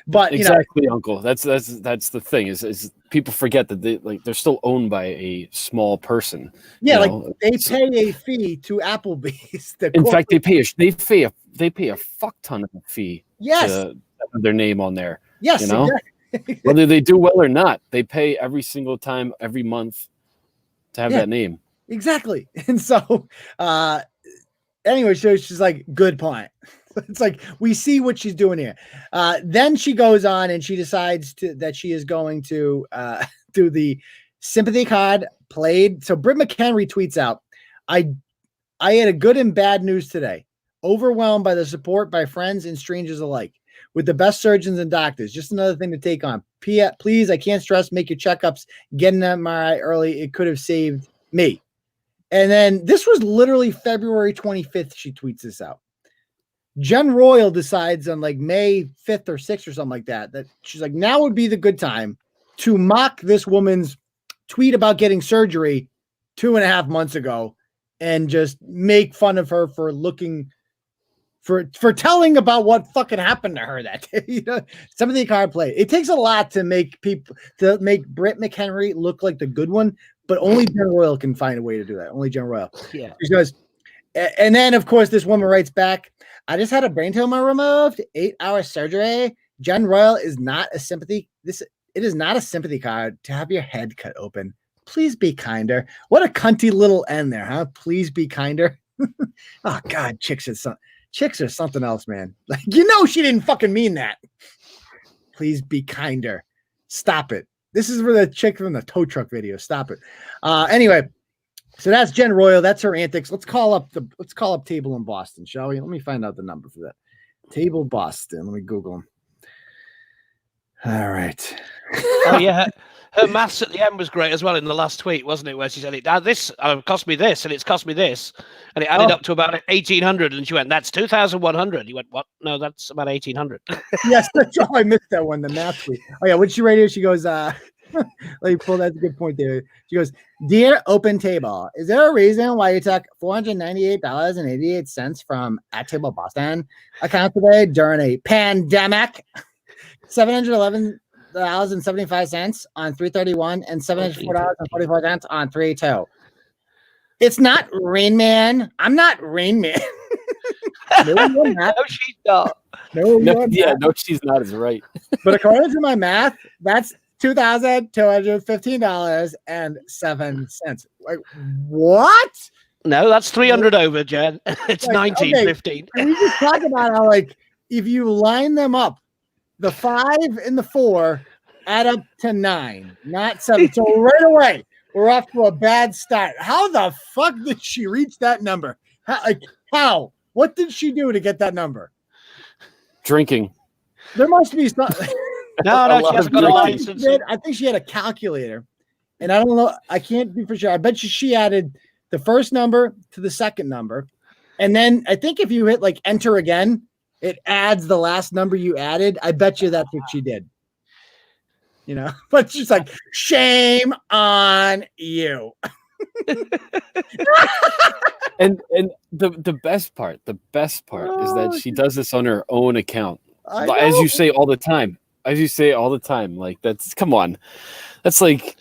But exactly, Uncle. That's the thing is people forget that they're still owned by a small person. Yeah, they pay a fee to Applebee's. In fact, they pay a fuck ton of a fee. Yes. To have their name on there. Yes, exactly. Whether they do well or not, they pay every single time, every month to have that name. Exactly. And so anyway, so she's like, good point. It's like we see what she's doing here. Then she goes on and she decides that she is going to do the sympathy card played. So Britt McHenry tweets out, I had a good and bad news today. Overwhelmed by the support by friends and strangers alike. With the best surgeons and doctors. Just another thing to take on. Please, I can't stress, make your checkups, get an MRI early. It could have saved me. And then this was literally February 25th. She tweets this out. Jen Royal decides on like May 5th or 6th or something like that she's like, now would be the good time to mock this woman's tweet about getting surgery 2.5 months ago and just make fun of her for looking for telling about what fucking happened to her that day. Some of the card play. It takes a lot to make Britt McHenry look like the good one, but only Jen Royal can find a way to do that. Only Jen Royal. Yeah. She goes, and then of course this woman writes back, I just had a brain tumor removed, 8-hour surgery. Jen Royal is not a sympathy. It is not a sympathy card to have your head cut open. Please be kinder. What a cunty little end there, huh? Please be kinder. Oh God, chicks are something else, man. Like, she didn't fucking mean that. Please be kinder. Stop it. This is for the chick from the tow truck video. Stop it. Anyway, so that's Jen Royal. That's her antics. Let's call up Table in Boston, shall we? Let me find out the number for that. Table Boston. Let me Google them. All right. Oh yeah, her maths at the end was great as well in the last tweet, wasn't it? Where she said, "This cost me this, and it's cost me this," and it added up to about 1,800. And she went, "That's 2,100." You went, "What? No, that's about 1,800." Yes, that's all. I missed that one. The math tweet. Oh yeah, what'd she write here? She goes, "Let me pull. That's a good point there." She goes, "Dear Open Table, is there a reason why you took $498.88 from at Table Boston account today during a pandemic? $711.75 on 3/31 and $704.44 on 3/2. It's not Rain Man. I'm not Rain Man." No, she's not. No, she's not. Is right. But according to my math, that's $2,215.07. Like, what? No, that's 300 over, Jen. It's Like, 1915. And we just talk about how, like, if you line them up, the 5 and the 4 add up to 9, not 7. So right away, we're off to a bad start. How the fuck did she reach that number? How? What did she do to get that number? Drinking. There must be something. No, she hasn't got a license. I think she had a calculator, and I don't know. I can't be for sure. I bet you she added the first number to the second number, and then I think if you hit like enter again, it adds the last number you added. I bet you that's what she did. You know, but she's like, shame on you. and the best part is that she does this on her own account. As you say all the time. Like, that's, come on. That's like,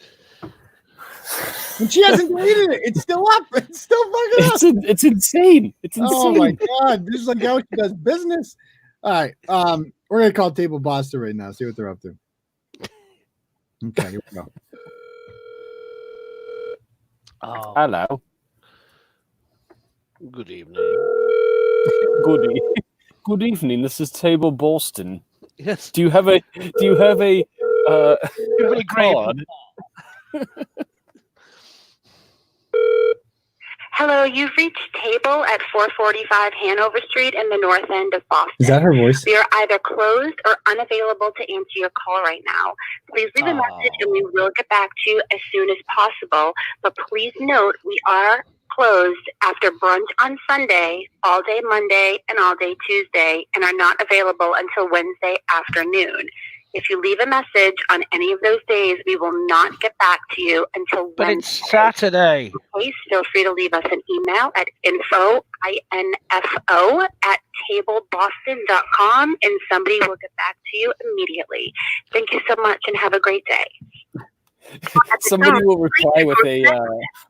and she hasn't deleted it. It's still up. It's still fucking up. It's insane. It's insane. Oh my god. This is like how she does business. All right. We're gonna call Table Boston right now, see what they're up to. Okay, here we go. Oh, hello. Good evening. Good evening. This is Table Boston. Yes. Do you have a card? Hello, you've reached Table at 445 Hanover Street in the north end of Boston. Is that her voice? We are either closed or unavailable to answer your call right now. Please leave a message and we will get back to you as soon as possible. But please note, we are closed after brunch on Sunday, all day Monday, and all day Tuesday, and are not available until Wednesday afternoon. If you leave a message on any of those days, we will not get back to you until But Wednesday. it's Saturday. Please feel free to leave us an email at info@tableboston.com, and somebody will get back to you immediately. Thank you so much and have a great day. Somebody will reply with a...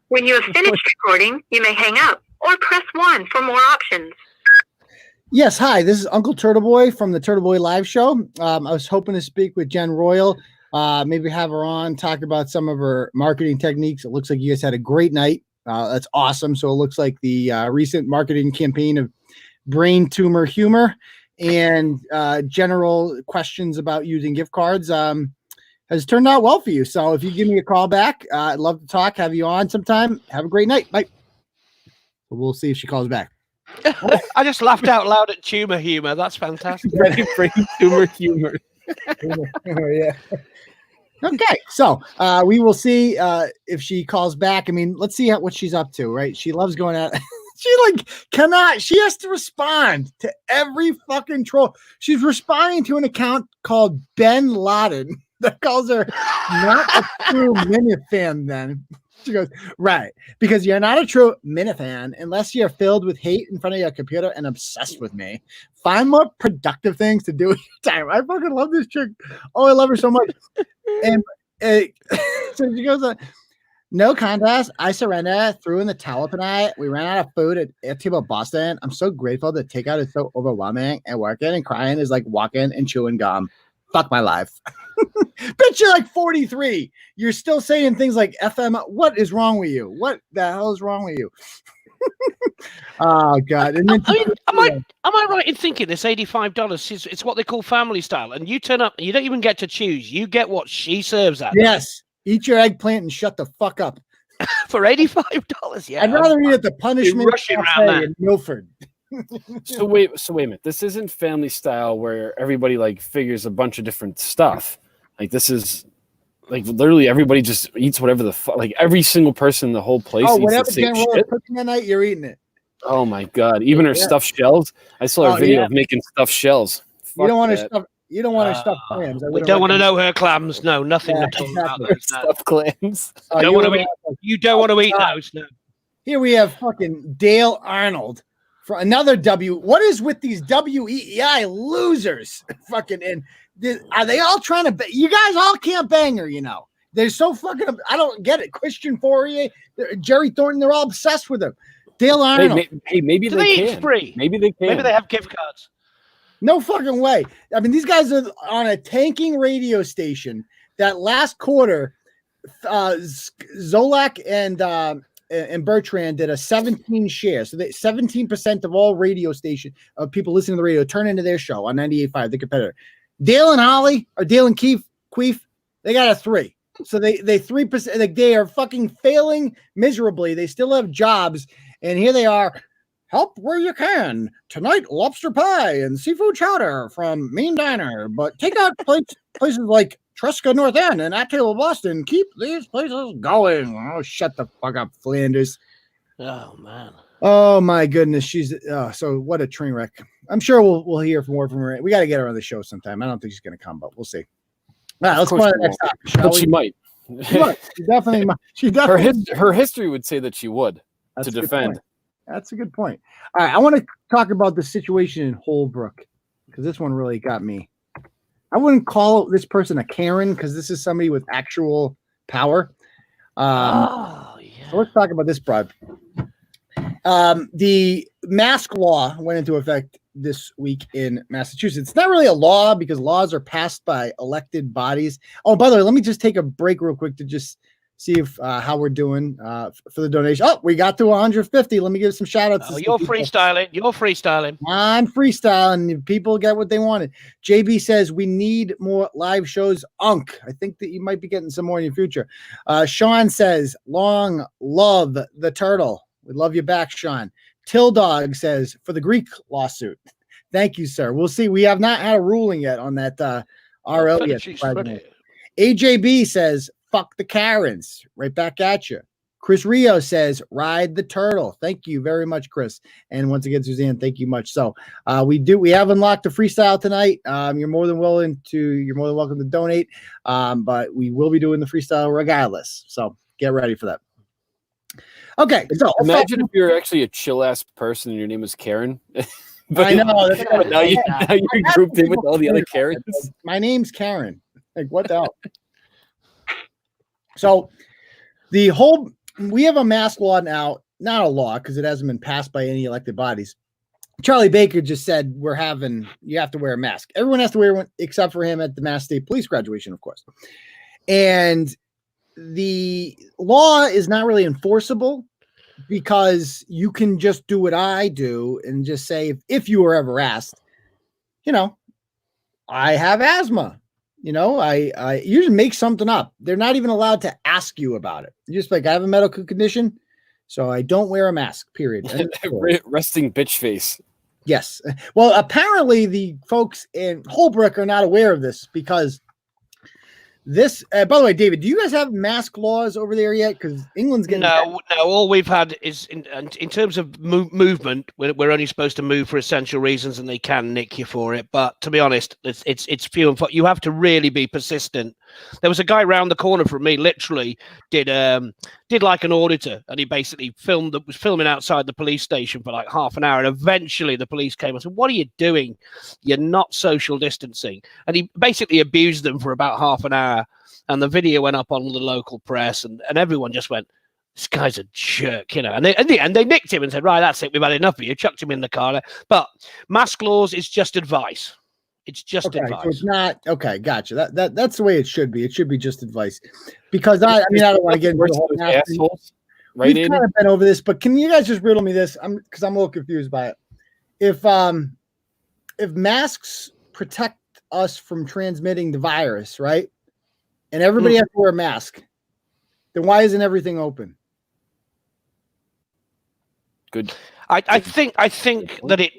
When you have finished recording, you may hang up or press 1 for more options. Yes, hi. This is Uncle Turtleboy from the Turtleboy Live Show. I was hoping to speak with Jen Royal, maybe have her on, talk about some of her marketing techniques. It looks like you guys had a great night. That's awesome. So it looks like the recent marketing campaign of brain tumor humor and general questions about using gift cards has turned out well for you. So if you give me a call back, I'd love to talk, have you on sometime. Have a great night. Bye. We'll see if she calls back. I just laughed out loud at tumor humor. That's fantastic. Brain tumor humor. Yeah. Okay, so we will see if she calls back. I mean, let's see what she's up to, right? She loves going out. She has to respond to every fucking troll. She's responding to an account called Ben Laden that calls her not a true Minifan then. She goes, right, because you're not a true Minifan unless you're filled with hate in front of your computer and obsessed with me. Find more productive things to do with your time. I fucking love this chick. Oh, I love her so much. And so she goes, no contest. I surrender. Threw in the towel tonight. We ran out of food at Table Boston. I'm so grateful that takeout is so overwhelming, and working and crying is like walking and chewing gum. Fuck my life. Bitch, you're like 43. You're still saying things like FM. What is wrong with you? What the hell is wrong with you? Oh God! And then I mean, am I right in thinking this $85 is it's what they call family style, and you turn up and you don't even get to choose. You get what she serves at. Yes, eat your eggplant and shut the fuck up. For $85, yeah. I'd rather eat at the Punishment rushing around Cafe that. in Milford. So wait a minute. This isn't family style where everybody like figures a bunch of different stuff. Like, this is like literally everybody just eats whatever the fuck. Like, every single person in the whole place eats whatever the same Jen Royal shit. cooking that night, you're eating it. Oh my God! Even her stuffed shells. I saw a video of making stuffed shells. You don't want to stuff. You don't want to stuff clams. We don't want to know her clams. No, nothing at all about those. No. Stuffed clams. You don't want to eat those. No. Here we have fucking Dale Arnold for another W. What is with these WEEI losers? Fucking are they all trying to? You guys all can't bang her, you know. They're so fucking. I don't get it. Christian Fourier, Jerry Thornton, they're all obsessed with him. Dale Arnold. Hey, maybe they can. Free? Maybe they can. Maybe they have gift cards. No fucking way. I mean, these guys are on a tanking radio station that last quarter, Zolak and and Bertrand did a 17 share. So 17% of all radio station of people listening to the radio turn into their show on 98.5, the competitor. Dale and Holly or Dale and Queef, they got a 3. So they 3%, like they are fucking failing miserably. They still have jobs, and here they are. Help where you can. Tonight, lobster pie and seafood chowder from Mean Diner. But take out places like Tresca North End and Attila Boston. Keep these places going. Oh, shut the fuck up, Flanders. Oh, man. Oh, my goodness. She's so what a train wreck. I'm sure we'll hear more from her. We got to get her on the show sometime. I don't think she's going to come, but we'll see. All right, let's go on to the next topic, shall But we? she might. She definitely might. She definitely. Her history would say that she would That's to a good defend. point. That's a good point. All right, I want to talk about the situation in Holbrook because this one really got me. I wouldn't call this person a Karen because this is somebody with actual power. So let's talk about this broad. The mask law went into effect this week in Massachusetts. It's not really a law because laws are passed by elected bodies. Oh, by the way, let me just take a break real quick to just see if how we're doing for the donation. Oh, we got to 150. Let me give some shout outs. Oh, you're freestyling. I'm freestyling. People get what they wanted. JB says we need more live shows. I think that you might be getting some more in your future. Sean says long love the turtle. We love you back, Sean. Till Dog says for the Greek lawsuit. Thank you, sir. We'll see. We have not had a ruling yet on that RL yet. AJB says fuck the Karens. Right back at you. Chris Rio says ride the turtle. Thank you very much, Chris. And once again, Suzanne, thank you much. So we have unlocked a freestyle tonight. You're more than welcome to donate. But we will be doing the freestyle regardless. So get ready for that. Okay, so imagine if you're actually a chill ass person and your name is Karen. But I know. Now you're grouped in with all the other Karens. My name's Karen. Like what the hell? So we have a mask law now, not a law because it hasn't been passed by any elected bodies. Charlie Baker just said you have to wear a mask. Everyone has to wear one except for him at the Mass State Police graduation, of course. And the law is not really enforceable because you can just do what I do and just say, if you were ever asked, I have asthma, I you just make something up. They're not even allowed to ask you about it. You're just like, I have a medical condition, so I don't wear a mask, period. Resting bitch face. Yes. Well, apparently the folks in Holbrook are not aware of this because this, by the way, David, do you guys have mask laws over there yet? Because England's getting no. All we've had is in terms of movement. We're only supposed to move for essential reasons, and they can nick you for it. But to be honest, it's few and far. You have to really be persistent. There was a guy round the corner from me, literally did like an auditor, and he basically was filming outside the police station for like half an hour, and eventually the police came and said, "What are you doing? You're not social distancing." And he basically abused them for about half an hour, and the video went up on the local press, and everyone just went, "This guy's a jerk," And in the end, they nicked him and said, "Right, that's it. We've had enough of you." Chucked him in the car. But mask laws is just advice. It's just advice. So it's not okay. Gotcha. That's the way it should be. It should be just advice, because I don't want to get into the whole assholes. Right? We've kind of been over this, but can you guys just riddle me this? Because I'm a little confused by it. If masks protect us from transmitting the virus, right, and everybody has to wear a mask, then why isn't everything open? Good. I think that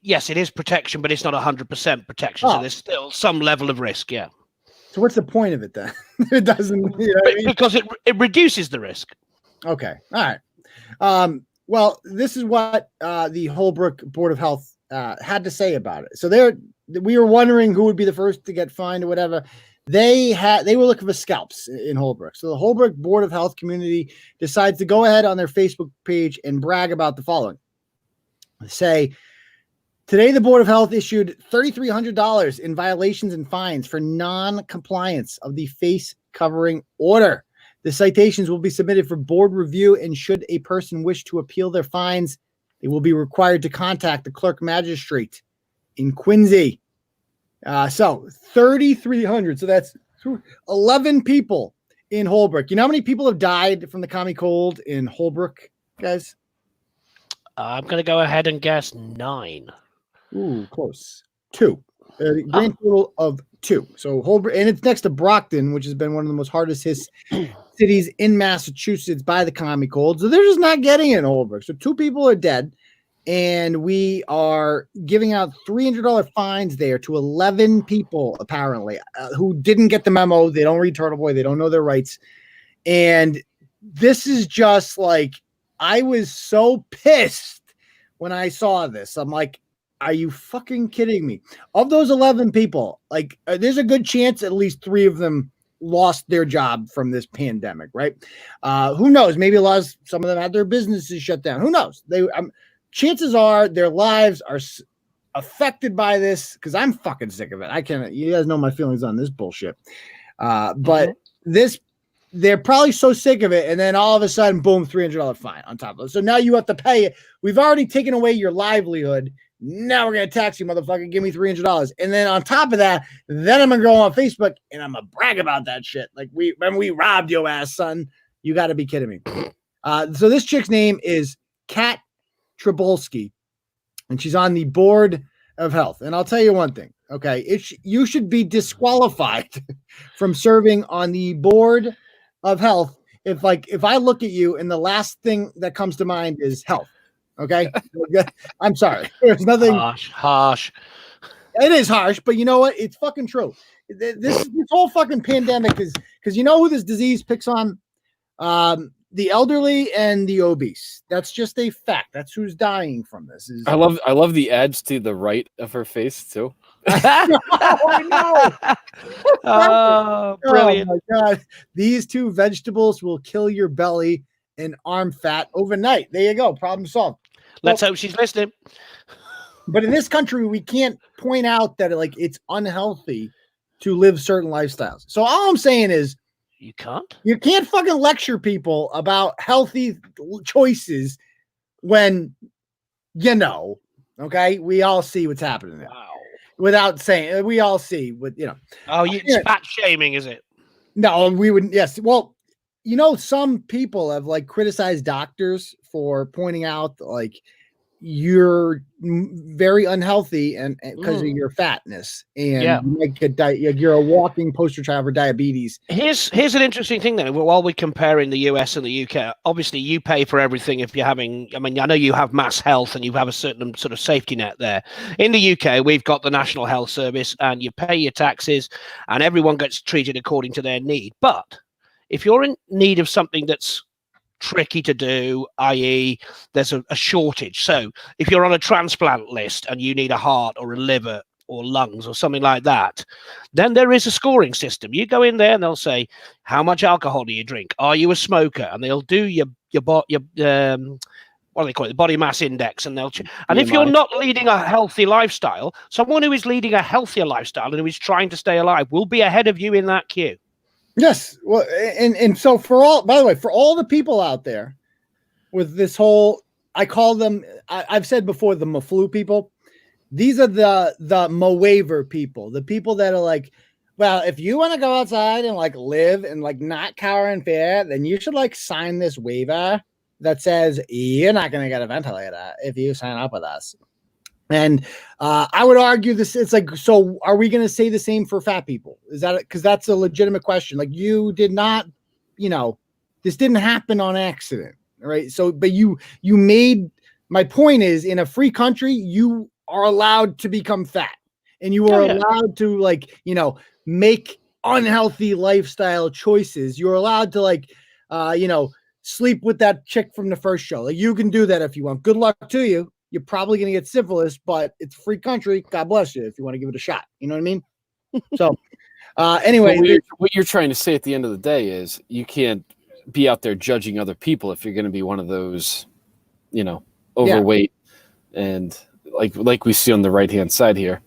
yes, it is protection, but it's not 100% protection. So there's still some level of risk. Yeah. So what's the point of it then? It doesn't. Because it reduces the risk. Okay. All right. Well, this is what the Holbrook Board of Health had to say about it. So we were wondering who would be the first to get fined or whatever. They were looking for scalps in Holbrook. So the Holbrook Board of Health community decides to go ahead on their Facebook page and brag about the following. Say, today the Board of Health issued $3,300 in violations and fines for non-compliance of the face covering order. The citations will be submitted for board review, and should a person wish to appeal their fines, they will be required to contact the clerk magistrate in Quincy. So 3,300. So that's 11 people in Holbrook. You know how many people have died from the commie cold in Holbrook, guys? I'm going to go ahead and guess 9. Ooh, close. 2. Grand total of 2. So Holbrook, and it's next to Brockton, which has been one of the most hardest hit cities in Massachusetts by the commie cold. So they're just not getting it in Holbrook. So 2 people are dead, and we are giving out $300 fines there to 11 people apparently who didn't get the memo. They don't read Turtleboy. They don't know their rights, and this is just like, I was so pissed when I saw this. I'm like, are you fucking kidding me? Of those 11 people, like, there's a good chance at least 3 of them lost their job from this pandemic, right? Who knows? Maybe some of them had their businesses shut down. Who knows? Chances are their lives are affected by this, because I'm fucking sick of it. I can't. You guys know my feelings on this bullshit. But they're probably so sick of it, and then all of a sudden, boom, $300 fine on top of it. So now you have to pay it. We've already taken away your livelihood. Now we're gonna tax you, motherfucker. Give me $300, and then on top of that, then I'm gonna go on Facebook and I'm gonna brag about that shit. Like, remember we robbed your ass, son. You got to be kidding me. So this chick's name is Kat Trabolski, and she's on the board of health. And I'll tell you one thing, okay? You should be disqualified from serving on the board of health if I look at you and the last thing that comes to mind is health. Okay, I'm sorry. There's nothing harsh. It is harsh, but you know what? It's fucking true. This whole fucking pandemic is because you know who this disease picks on? The elderly and the obese. That's just a fact. That's who's dying from this. I love the edge to the right of her face too. I know. Oh, brilliant. Oh my God. These 2 vegetables will kill your belly and arm fat overnight. There you go. Problem solved. Let's hope she's listening. But in this country, we can't point out that it's unhealthy to live certain lifestyles. So all I'm saying is, you can't fucking lecture people about healthy choices when okay, we all see what's happening there. Wow. Without saying, we all see what Oh, it's fat shaming, is it? No, we wouldn't. Yes. Well, some people have criticized doctors for pointing out you're very unhealthy and because of your fatness, and you might get you're a walking poster child for diabetes. Here's an interesting thing then. While we're comparing the US and the UK, obviously you pay for everything if you're having. I mean, I know you have mass health and you have a certain sort of safety net there. In the UK, we've got the National Health Service, and you pay your taxes, and everyone gets treated according to their need. But if you're in need of something that's tricky to do, i.e. there's a shortage. So if you're on a transplant list and you need a heart or a liver or lungs or something like that, then there is a scoring system. You go in there and they'll say, how much alcohol do you drink? Are you a smoker? And they'll do your what do they call it? The body mass index. And and if you're not leading a healthy lifestyle, someone who is leading a healthier lifestyle and who is trying to stay alive will be ahead of you in that queue. Yes. Well, and so by the way, for all the people out there with this whole, I call them, I've said before, the Maflu people. These are the Mo-waiver people, the people that are like, well, if you want to go outside and live and not cower in fear, then you should sign this waiver that says you're not going to get a ventilator if you sign up with us. And I would argue this. It's so are we going to say the same for fat people? Is that because that's a legitimate question? You did not, this didn't happen on accident, right? So, but you made, my point is, in a free country, you are allowed to become fat, and you are allowed to make unhealthy lifestyle choices. You're allowed to sleep with that chick from the first show. You can do that if you want. Good luck to you. You're probably going to get syphilis, but it's a free country. God bless you if you want to give it a shot. You know what I mean? So anyway. What you're trying to say at the end of the day is you can't be out there judging other people if you're going to be one of those, overweight and like we see on the right-hand side here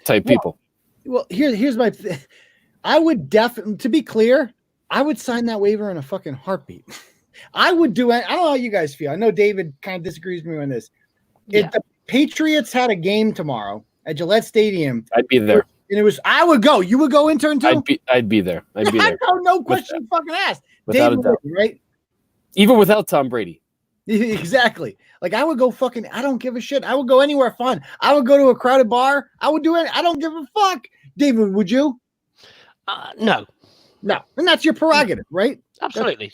type people. Well, here's my I would definitely, to be clear, I would sign that waiver in a fucking heartbeat. I would do it. I don't know how you guys feel. I know David kind of disagrees with me on this. If the Patriots had a game tomorrow at Gillette Stadium, I'd be there. And it was, I would go. You would go, intern too? I'd be there. I'd be there. No question fucking asked. Without a doubt. Right? Even without Tom Brady. Exactly. Like I would go fucking, I don't give a shit. I would go anywhere fun. I would go to a crowded bar. I would do it. I don't give a fuck. David, would you? No. And that's your prerogative, right? Absolutely.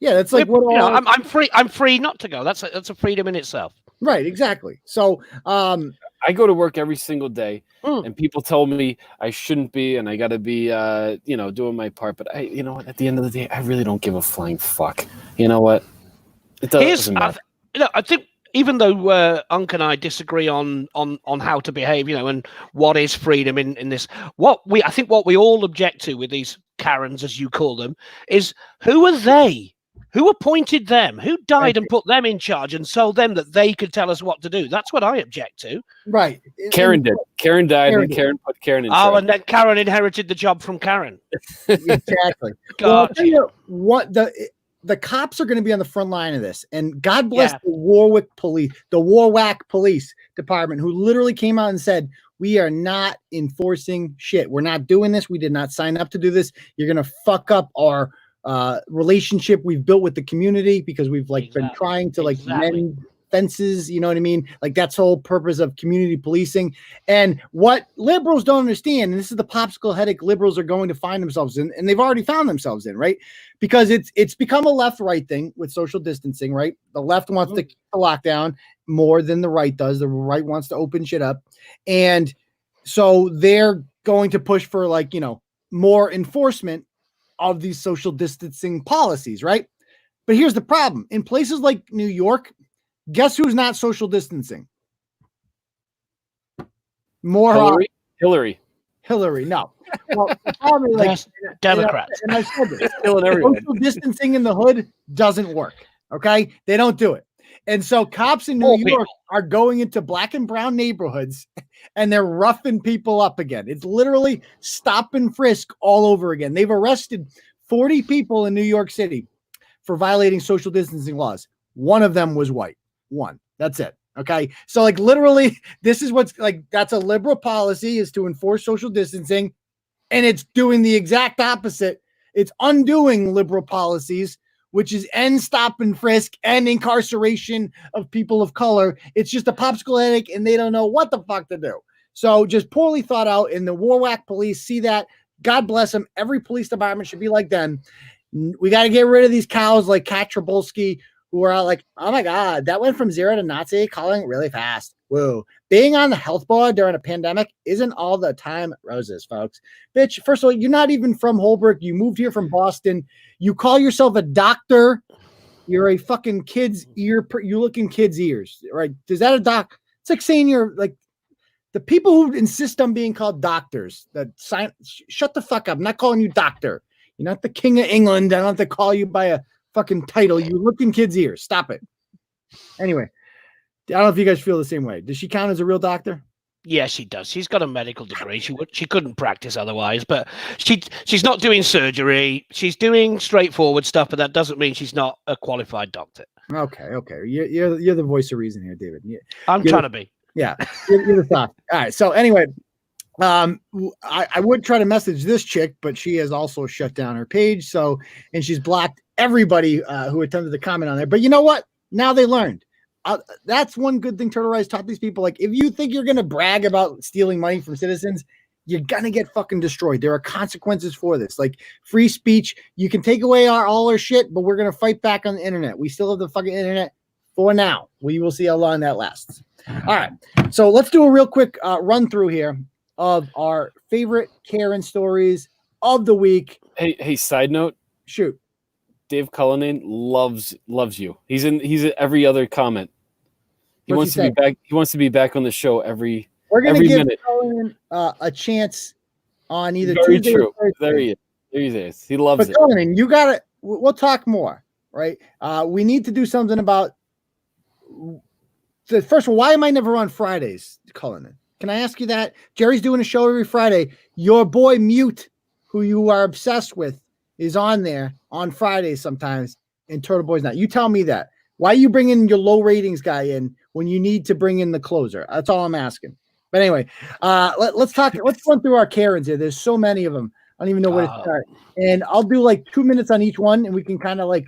That's like what I'm free. I'm free not to go. That's a freedom in itself. Right. Exactly. So, I go to work every single day, and people tell me I shouldn't be, and I got to be, doing my part. But you know what? At the end of the day, I really don't give a flying fuck. You know what? It doesn't matter. I think even though Unc and I disagree on how to behave, and what is freedom in this, what we all object to with these Karens, as you call them, is who are they? Who appointed them? Who died and put them in charge and sold them that they could tell us what to do? That's what I object to. Right. Karen did. Karen died, and Karen put Karen in charge. Oh, and then Karen inherited the job from Karen. Exactly. Well, I'll tell you what, the cops are going to be on the front line of this, and God bless the Warwick Police Department, who literally came out and said, we are not enforcing shit. We're not doing this. We did not sign up to do this. You're going to fuck up our relationship we've built with the community because we've been trying to mend fences, you know what I mean? Like that's the whole purpose of community policing. And what liberals don't understand, and this is the popsicle headache liberals are going to find themselves in, and they've already found themselves in, right? Because it's become a left-right thing with social distancing, right? The left wants to keep the lockdown more than the right does. The right wants to open shit up. And so they're going to push for more enforcement of these social distancing policies, right? But here's the problem. In places like New York, guess who's not social distancing? Hillary. No. Well, the problem is Democrats. And I said this. Social distancing in the hood doesn't work. Okay, they don't do it. And so cops in New York are going into black and brown neighborhoods and they're roughing people up again. It's literally stop and frisk all over again. They've arrested 40 people in New York City for violating social distancing laws. One of them was white. One. That's it. Okay. So literally this is what's that's a liberal policy, is to enforce social distancing, and it's doing the exact opposite. It's undoing liberal policies, which is end stop and frisk and incarceration of people of color. It's just a popsicle headache and they don't know what the fuck to do. So just poorly thought out, and the Warwick police see that. God bless them. Every police department should be like them. We got to get rid of these cows like Kat Trabolsky, who are like, oh my God, that went from zero to Nazi calling really fast. Whoa. Being on the health board during a pandemic isn't all the time roses, folks. Bitch, first of all, you're not even from Holbrook. You moved here from Boston. You call yourself a doctor. You're a fucking kid's ear. You look in kids' ears, right? Is that a doc? It's like saying you're like the people who insist on being called doctors. Shut the fuck up. I'm not calling you doctor. You're not the king of England. I don't have to call you by a fucking title. You look in kids' ears. Stop it. Anyway, I don't know if you guys feel the same way. Does she count as a real doctor? Yeah, she does. She's got a medical degree. She couldn't practice otherwise, but she's not doing surgery. She's doing straightforward stuff, but that doesn't mean she's not a qualified doctor. Okay. You're the voice of reason here, David. I'm trying to be. Yeah, you're the top. All right. So anyway, I would try to message this chick, but she has also shut down her page. And she's blocked everybody who attempted to comment on there. But you know what? Now they learned. That's one good thing Turtle Rise taught these people. Like, if you think you're going to brag about stealing money from citizens, you're going to get fucking destroyed. There are consequences for this. Like free speech, you can take away all our shit, but we're going to fight back on the internet. We still have the fucking internet for now. We will see how long that lasts. All right. So let's do a real quick run through here of our favorite Karen stories of the week. Hey, side note. Shoot. Dave Cullinane loves you. He's in every other comment. He wants to be back. He wants to be back on the show every. We're gonna give Cullinane a chance on either Very Tuesday true. or Thursday. There he is. He loves it. Cullinane, you gotta. We'll talk more, right? We need to do something about. First of all, why am I never on Fridays, Cullinane? Can I ask you that? Jerry's doing a show every Friday. Your boy Mute, who you are obsessed with, is on there on Fridays sometimes, and Turtleboy's not. You tell me that. Why are you bringing your low ratings guy in when you need to bring in the closer? That's all I'm asking. But anyway, let's talk. Let's run through our Karens here. There's so many of them. I don't even know where to start. And I'll do like 2 minutes on each one, and we can kind of like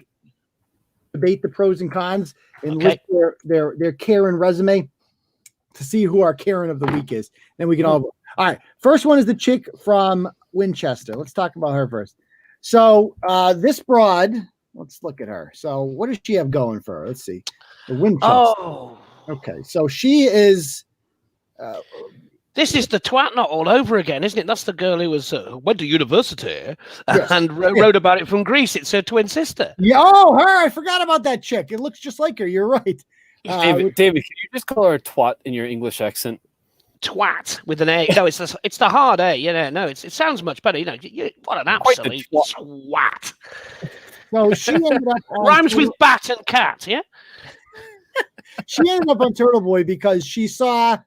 debate the pros and cons and list their Karen resume to see who our Karen of the week is. Then we can all right. First one is the chick from Winchester. Let's talk about her first. So this broad, let's look at her. So what does she have going for her? Let's see. The Winchester. Oh, okay. So she is. This is the twat not all over again, isn't it? That's the girl who was went to university and wrote about it from Greece. It's her twin sister. Yeah, oh, her! I forgot about that chick. It looks just like her. You're right. David, can you just call her a twat in your English accent? Twat with an A. No, it's the hard A. No, it sounds much better. What an absolute twat. So she ended up on rhymes with bat and cat. Yeah. She ended up on Turtleboy because she saw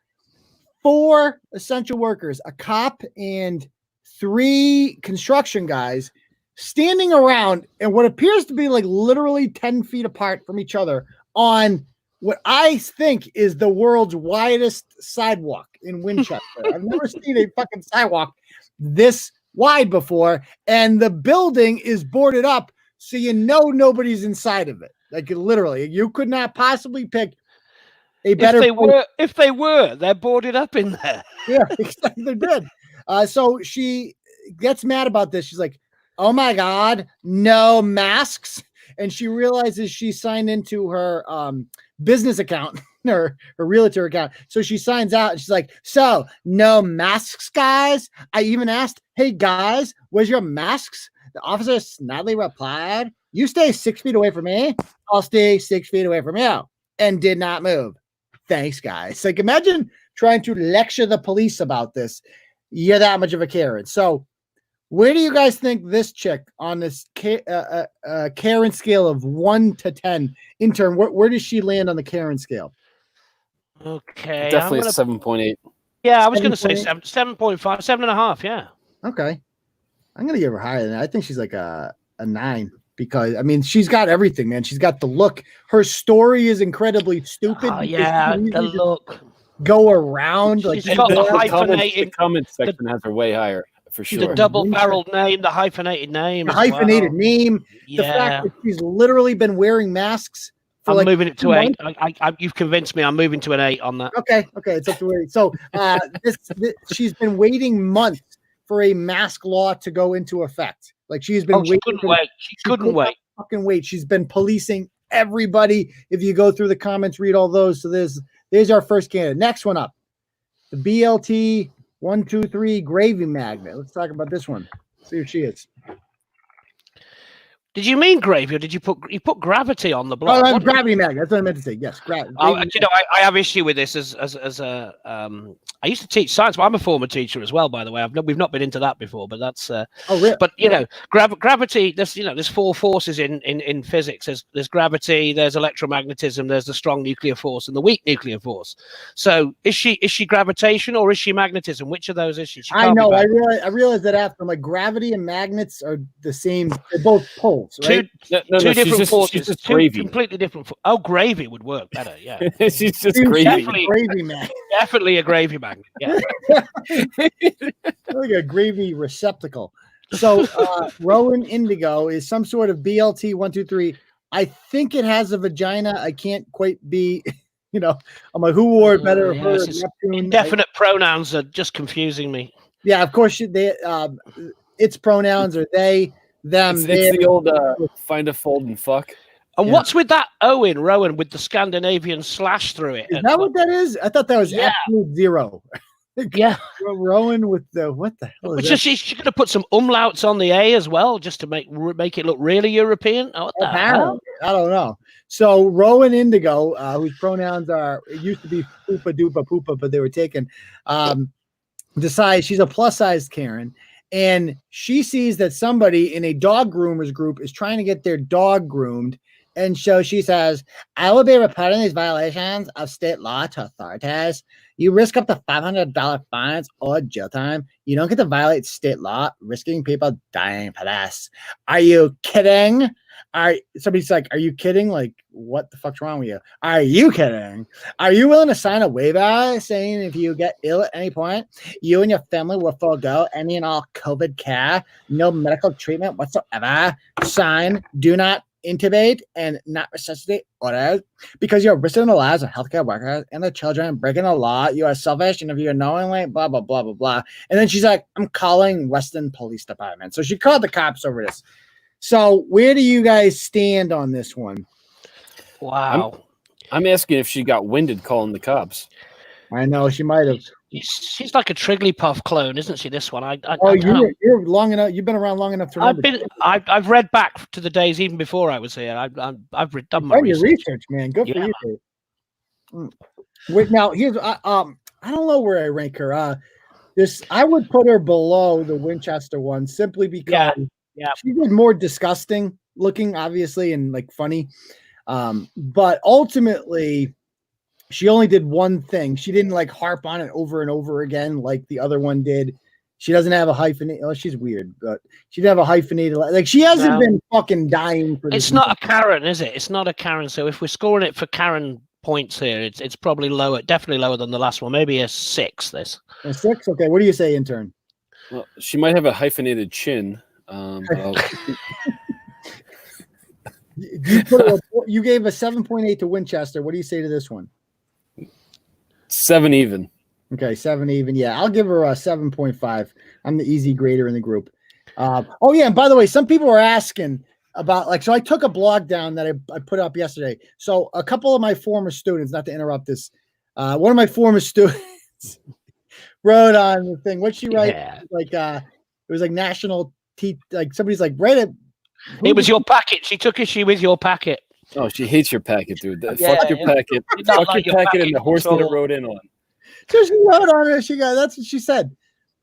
4 essential workers, a cop and 3 construction guys standing around and what appears to be like literally 10 feet apart from each other on what I think is the world's widest sidewalk in Winchester. I've never seen a fucking sidewalk this wide before, and the building is boarded up so nobody's inside of it. Like literally, you could not possibly pick a better. If they were, they're boarded up in there. Yeah, exactly. They did. So she gets mad about this. She's like, "Oh my god, no masks!" And she realizes she signed into her business account, her realtor account. So she signs out and she's like, "So no masks, guys." I even asked, "Hey guys, where's your masks?" The officer snidely replied, "You stay 6 feet away from me. I'll stay 6 feet away from you," and did not move. Thanks, guys. Like, imagine trying to lecture the police about this. You're that much of a Karen. So, where do you guys think this chick on this Karen scale of 1 to 10? Intern, where does she land on the Karen scale? Okay, definitely a 7.8. Yeah, I was going to say 7.5, 7.5. Yeah. Okay, I'm going to give her higher than that. I think she's like a 9. Because, I mean, she's got everything, man. She's got the look. Her story is incredibly stupid. Oh, yeah, the look. Go around. She's got the hyphenated. The comment section has her way higher, for sure. The double-barreled name, the hyphenated name. The hyphenated name. Yeah. The fact that she's literally been wearing masks. I'm moving it to 8. You've convinced me. I'm moving to an 8 on that. Okay, it's up to 8. So she's been waiting months for a mask law to go into effect. Like she's been waiting. She couldn't wait. Fucking wait. She's been policing everybody. If you go through the comments, read all those. So there's our first candidate. Next one up, the BLT 123 gravy magnet. Let's talk about this one. See who she is. Did you mean gravy, or did you put gravity on the blog? Oh, gravity magnet. That's what I meant to say. Yes, gravity. I have issue with this as I used to teach science, but I'm a former teacher as well, by the way. We've not been into that before, but that's really? But gravity. There's 4 forces in physics. There's gravity, there's electromagnetism, there's the strong nuclear force and the weak nuclear force. So is she gravitation or is she magnetism? Which of those is she? I know. I realize that after, like, gravity and magnets are the same. They're both poles. Right? Two different forces. Two completely different. Gravy would work better. Yeah, she's just gravy. Definitely, gravy magnet. Definitely a gravy magnet. Yeah, like a gravy receptacle. So Rowan Indigo is some sort of BLT 123. I think it has a vagina. I can't quite be. I'm like, who wore it better? Her, indefinite pronouns are just confusing me. Yeah, of course. Its pronouns are they. Them, it's the old find a fold and fuck. And what's with that Rowan with the Scandinavian slash through it? Is that what that is? I thought that was absolute 0. Yeah, Rowan with the what the hell is that? She could have put some umlauts on the A as well, just to make it look really European. What the hell? I don't know. So Rowan Indigo, whose pronouns it used to be poopa dupa poopa, but they were taken. Decides she's a plus sized Karen. And she sees that somebody in a dog groomers group is trying to get their dog groomed. And so she says, "I will be reporting these violations of state law to authorities. You risk up to $500 fines or jail time. You don't get to violate state law, risking people dying for this. Are you kidding? Somebody's like, are you kidding? Like, what the fuck's wrong with you? Are you kidding? Are you willing to sign a waiver saying if you get ill at any point, you and your family will forego any and all COVID care, no medical treatment whatsoever? Sign, do not intubate and not resuscitate orders because you're risking the lives of healthcare workers and the children, breaking the law. You are selfish, and if you're knowingly, blah, blah, blah, blah, blah. And then she's like, I'm calling Weston Police Department. So she called the cops over this. So where do you guys stand on this one? Wow. I'm asking if she got winded calling the cops. I know she might have. She's like a Trigglypuff clone, isn't she? This one. You're long enough. You've been around long enough to remember. I've read back to the days even before I was here. I've done my research, man. Good for you. Wait, now here's I don't know where I rank her. I would put her below the Winchester one simply because she was more disgusting looking, obviously, and like funny. But ultimately, she only did one thing. She didn't like harp on it over and over again like the other one did. She doesn't have a hyphenate. Oh, she's weird, but she didn't have a hyphenated. Like she hasn't been fucking dying for this. It's not a Karen, is it? It's not a Karen. So if we're scoring it for Karen points here, it's probably lower, definitely lower than the last one. Maybe a 6. This a 6. Okay, what do you say, intern? Well, she might have a hyphenated chin. You gave a 7.8 to Winchester. What do you say to this one? 7 even. Okay, 7 even. Yeah, I'll give her a 7.5. I'm the easy grader in the group. Oh yeah, and by the way, some people are asking about so I took a blog down that I put up yesterday. So a couple of my former students, not to interrupt this, one of my former students wrote on the thing. What she write? It was like national somebody's like write it. It was your packet. She took issue with your packet. Oh, she hates your packet, dude. Fuck your packet. Fuck like your packet and the horse that it rode in on. So she wrote on it. That's what she said.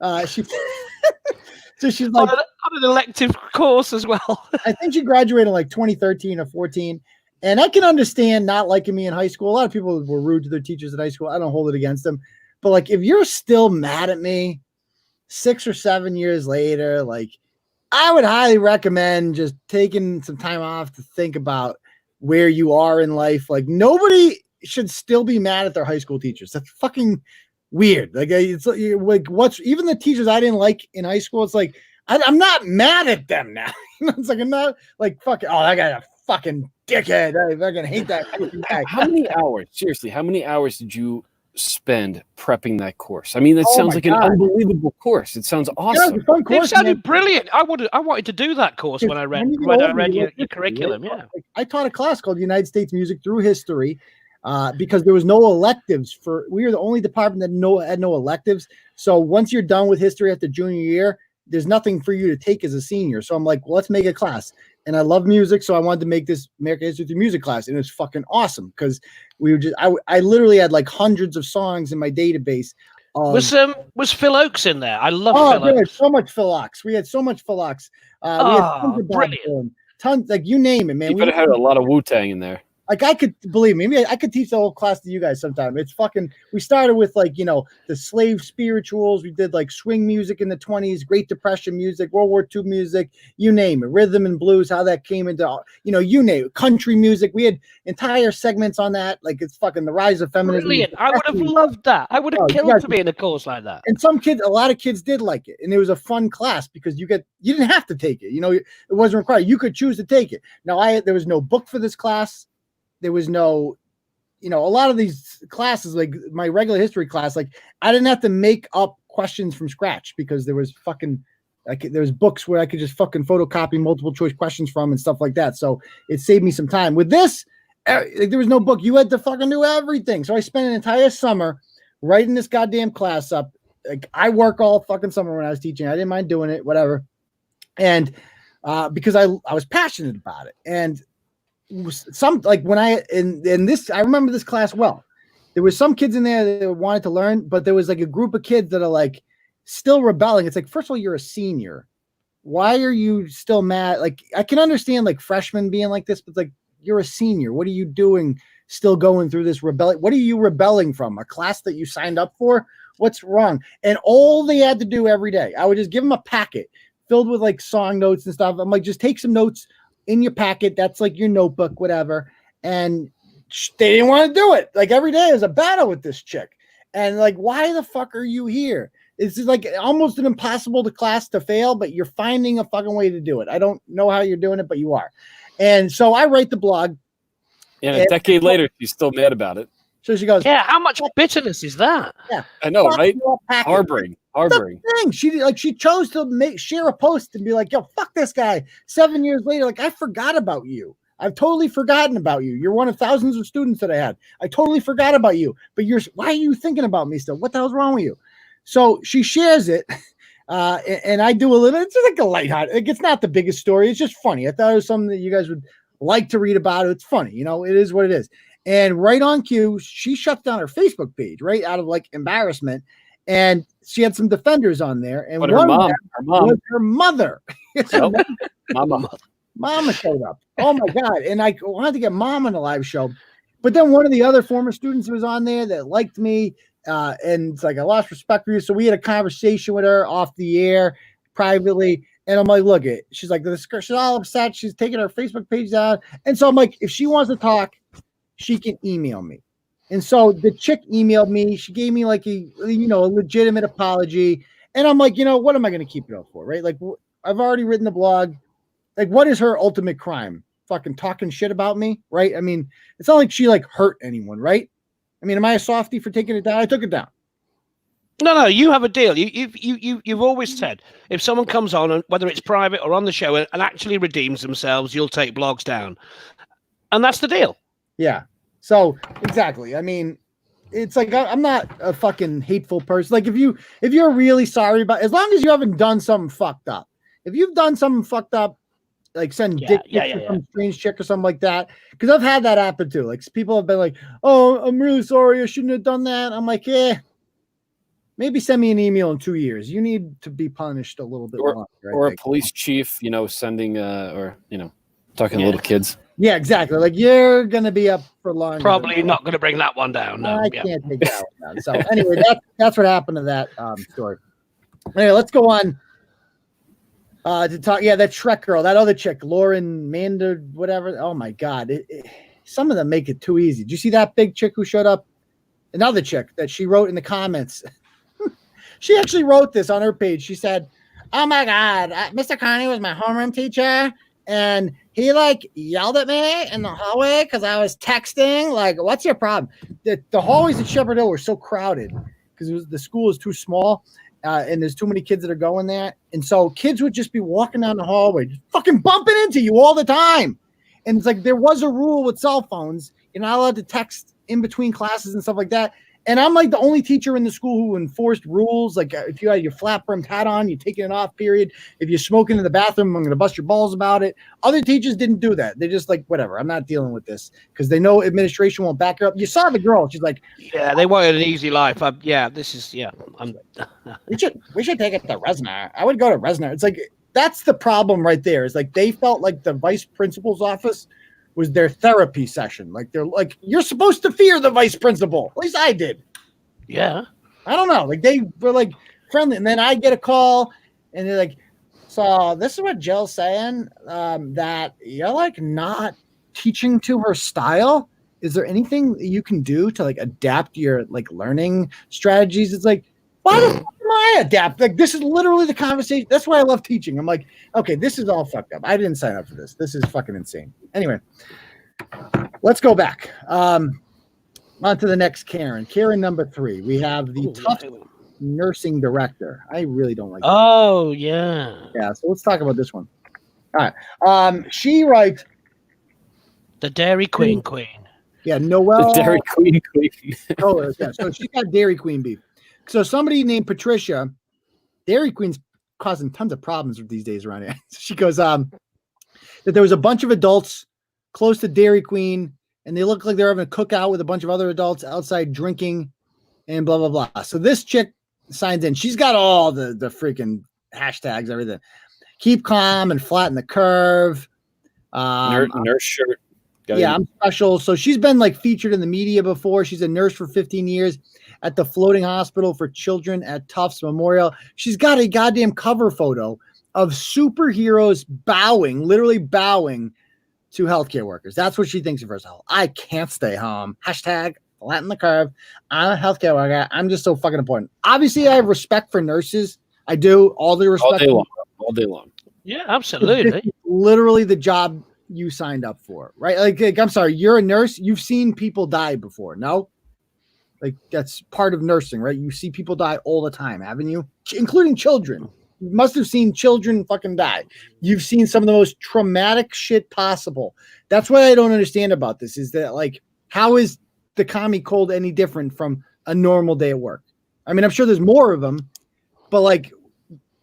So she's like on an elective course as well. I think she graduated in like 2013 or 14. And I can understand not liking me in high school. A lot of people were rude to their teachers in high school. I don't hold it against them. But like if you're still mad at me 6 or 7 years later, like I would highly recommend just taking some time off to think about where you are in life. Like nobody should still be mad at their high school teachers. That's fucking weird. Like it's like even the teachers I didn't like in high school. It's like I'm not mad at them now. It's like I'm not like fucking. Oh, that guy's a fucking dickhead. I fucking hate that guy. How many hours? Seriously, how many hours did you spend prepping that course? I mean, that sounds like an unbelievable course. It sounds awesome. Yeah, fun course, it sounded brilliant. I wanted to do that course when I read your curriculum. Yeah, I taught a class called United States Music Through History. Because there was no electives we were the only department that had no electives. So once you're done with history after junior year, there's nothing for you to take as a senior. So I'm like, well, let's make a class. And I love music. So I wanted to make this American History Through Music class. And it was fucking awesome because we were I literally had like hundreds of songs in my database. Was Phil Oakes in there? I love Phil Oakes. So much Phil Oakes. We had so much Phil Oakes. We had tons of brilliant. Tons, like you name it, man. You could have had a lot of Wu-Tang in there. Like I could believe me, maybe I could teach the whole class to you guys sometime. It's fucking. We started with like the slave spirituals. We did like swing music in the 20s, Great Depression music, World War II music, you name it, rhythm and blues. How that came into you name it, country music. We had entire segments on that. Like it's fucking the rise of feminism. Brilliant! I would have loved that. I would have killed to be in a course like that. And a lot of kids did like it, and it was a fun class because you didn't have to take it. It wasn't required. You could choose to take it. Now there was no book for this class. There was no, a lot of these classes, like my regular history class, like I didn't have to make up questions from scratch because there was there was books where I could just fucking photocopy multiple choice questions from and stuff like that. So it saved me some time. With this, there was no book. You had to fucking do everything. So I spent an entire summer writing this goddamn class up. Like I work all fucking summer when I was teaching. I didn't mind doing it, whatever. And because I was passionate about it. And some like when I remember this class well. There was some kids in there that wanted to learn, but there was like a group of kids that are like still rebelling. It's like, first of all, you're a senior. Why are you still mad? Like I can understand like freshmen being like this, but like you're a senior. What are you doing still going through this rebellion? What are you rebelling from? A class that you signed up for? What's wrong? And all they had to do every day, I would just give them a packet filled with like song notes and stuff. I'm like, just take some notes in your packet. That's like your notebook, whatever. And they didn't want to do it. Like every day is a battle with this chick. And like, why the fuck are you here? It's just like almost an impossible class to fail, but you're finding a fucking way to do it. I don't know how you're doing it, but you are. And so I write the blog. And a decade later, she's still mad about it. So she goes, yeah, how much bitterness is that? Yeah, I know, right? Harboring. Thing. She chose to share a post and be like, yo, fuck this guy. 7 years later, like, I forgot about you. I've totally forgotten about you. You're one of thousands of students that I had. I totally forgot about you. But why are you thinking about me still? What the hell's wrong with you? So she shares it. And I do a little, it's like a lighthearted. Like, it's not the biggest story. It's just funny. I thought it was something that you guys would like to read about. It's funny. You know, it is what it is. And right on cue, she shuts down her Facebook page, right out of like embarrassment. And she had some defenders on there. And her mom was her mother. Mama showed up. Oh my God. And I wanted to get mom on the live show. But then one of the other former students was on there that liked me. And it's like, I lost respect for you. So we had a conversation with her off the air privately. And I'm like, look, she's like, she's all upset. She's taking her Facebook page down. And so I'm like, if she wants to talk, she can email me. And so the chick emailed me. She gave me like a legitimate apology. And I'm like, what am I going to keep it up for? Right. Like, I've already written the blog. Like, what is her ultimate crime? Fucking talking shit about me. Right. I mean, it's not like she like hurt anyone. Right. I mean, am I a softie for taking it down? I took it down. No, you have a deal. You've always said if someone comes on, and whether it's private or on the show, and actually redeems themselves, you'll take blogs down. And that's the deal. Yeah. So exactly. I mean, it's like I'm not a fucking hateful person. Like if you're really sorry about, as long as you haven't done something fucked up. If you've done something fucked up, like send dick pics to some strange chick or something like that, because I've had that happen too. Like people have been like, "Oh, I'm really sorry. I shouldn't have done that." I'm like, maybe send me an email in 2 years. You need to be punished a little bit longer. Or a police chief, sending talking to little kids. Yeah, exactly. Like you're gonna be up for long. Probably not gonna bring that one down. No, I can't take that one down. So anyway, that's what happened to that story. Anyway, let's go on to talk. Yeah, that Shrek girl, that other chick, Lauren Mander, whatever. Oh my God, some of them make it too easy. Did you see that big chick who showed up? Another chick that she wrote in the comments. She actually wrote this on her page. She said, "Oh my God, Mr. Carney was my homeroom teacher. And he like yelled at me in the hallway because I was texting. Like, what's your problem?" The hallways at Shepherd Hill were so crowded because the school is too small and there's too many kids that are going there. And so kids would just be walking down the hallway, just fucking bumping into you all the time. And it's like there was a rule with cell phones. You're not allowed to text in between classes and stuff like that. And I'm like the only teacher in the school who enforced rules. Like if you had your flat-brimmed hat on, you're taking it off, period. If you're smoking in the bathroom, I'm going to bust your balls about it. Other teachers didn't do that. They're just like, whatever, I'm not dealing with this because they know administration won't back her up. You saw the girl. She's like, yeah, they wanted an easy life. We should take it to Resner. I would go to Resner. It's like, that's the problem right there. It's like they felt like the vice principal's office was their therapy session. Like they're like, you're supposed to fear the vice principal. At least I did. Yeah. I don't know. Like they were like friendly. And then I get a call and they're like, so this is what Jill's saying, that you're like not teaching to her style. Is there anything you can do to like adapt your like learning strategies? It's like, why the fuck am I adapt? Like this is literally the conversation. That's why I love teaching. I'm like, okay, this is all fucked up. I didn't sign up for this. This is fucking insane. Anyway, let's go back. On to the next Karen. Karen number 3. We have the Tufts nursing director. I really don't like that. Oh, yeah. Yeah, so let's talk about this one. All right. She writes the Dairy Queen. Yeah, Noelle. The Dairy Queen. Oh, yeah. So she got Dairy Queen beef. So somebody named Patricia, Dairy Queen's causing tons of problems these days around here. She goes, that there was a bunch of adults close to Dairy Queen, and they look like they're having a cookout with a bunch of other adults outside drinking and blah, blah, blah. So this chick signs in. She's got all the freaking hashtags, everything. Keep calm and flatten the curve. Nurse shirt. I'm special. So she's been like featured in the media before. She's a nurse for 15 years at the floating hospital for children at Tufts Memorial. She's got a goddamn cover photo of superheroes literally bowing to healthcare workers. That's what she thinks of herself. I can't stay home. Hashtag flatten the curve. I'm a healthcare worker. I'm just so fucking important. Obviously, I have respect for nurses. I do. All the respect. All day long. Yeah, absolutely. Literally the job you signed up for, right? Like, I'm sorry, you're a nurse. You've seen people die before, no? Like, that's part of nursing, right? You see people die all the time, haven't you? Including children. You must have seen children fucking die. You've seen some of the most traumatic shit possible. That's what I don't understand about this, is that, like, how is the commie cold any different from a normal day at work? I mean, I'm sure there's more of them, but, like,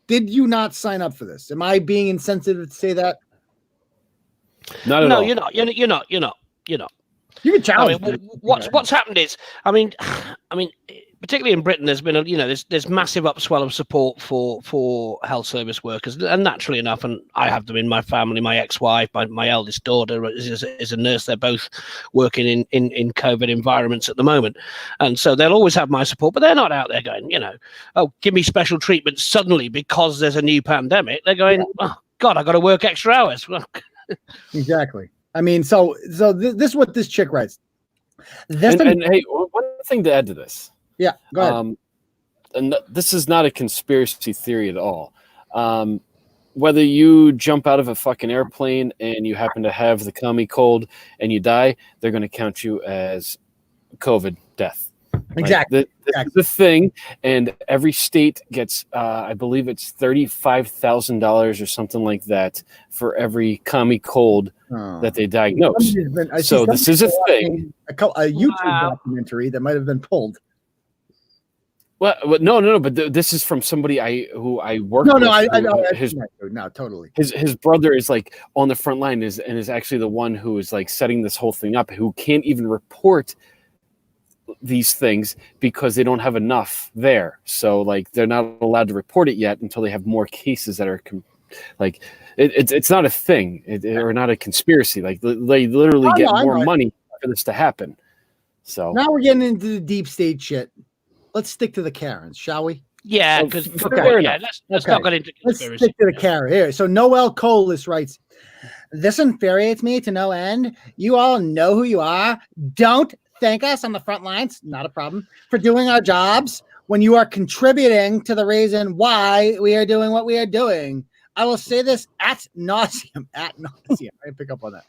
did you not sign up for this? Am I being insensitive to say that? Not at all. You're not. You can challenge. I mean, what's happened is, I mean, particularly in Britain, there's been there's massive upswell of support for health service workers, and naturally enough, and I have them in my family. My ex-wife, my eldest daughter is a nurse. They're both working in COVID environments at the moment, and so they'll always have my support. But they're not out there going, oh, give me special treatment suddenly because there's a new pandemic. They're going, oh God, I got to work extra hours. Exactly. I mean, so this is what this chick writes. And hey, one thing to add to this. Yeah, go ahead. And this is not a conspiracy theory at all. Whether you jump out of a fucking airplane and you happen to have the commie cold and you die, they're going to count you as COVID death. Exactly. This is the thing, and every state gets, I believe it's $35,000 or something like that for every commie cold that they diagnose. So this is a thing. A YouTube documentary that might have been pulled. Well, no. But this is from somebody who I work with. I know. No, totally. His brother is like on the front line is actually the one who is like setting this whole thing up. Who can't even report these things because they don't have enough there. So like they're not allowed to report it yet until they have more cases that are it's not a thing or not a conspiracy. Like they literally get more money for this to happen. So now we're getting into the deep state shit. Let's stick to the Karens, shall we? Yeah, because let's not get into conspiracy. Let's stick to the Karen here. So Noel Colis writes, "This infuriates me to no end. You all know who you are. Don't thank us on the front lines, not a problem, for doing our jobs when you are contributing to the reason why we are doing what we are doing. I will say this at nauseum. I pick up on that.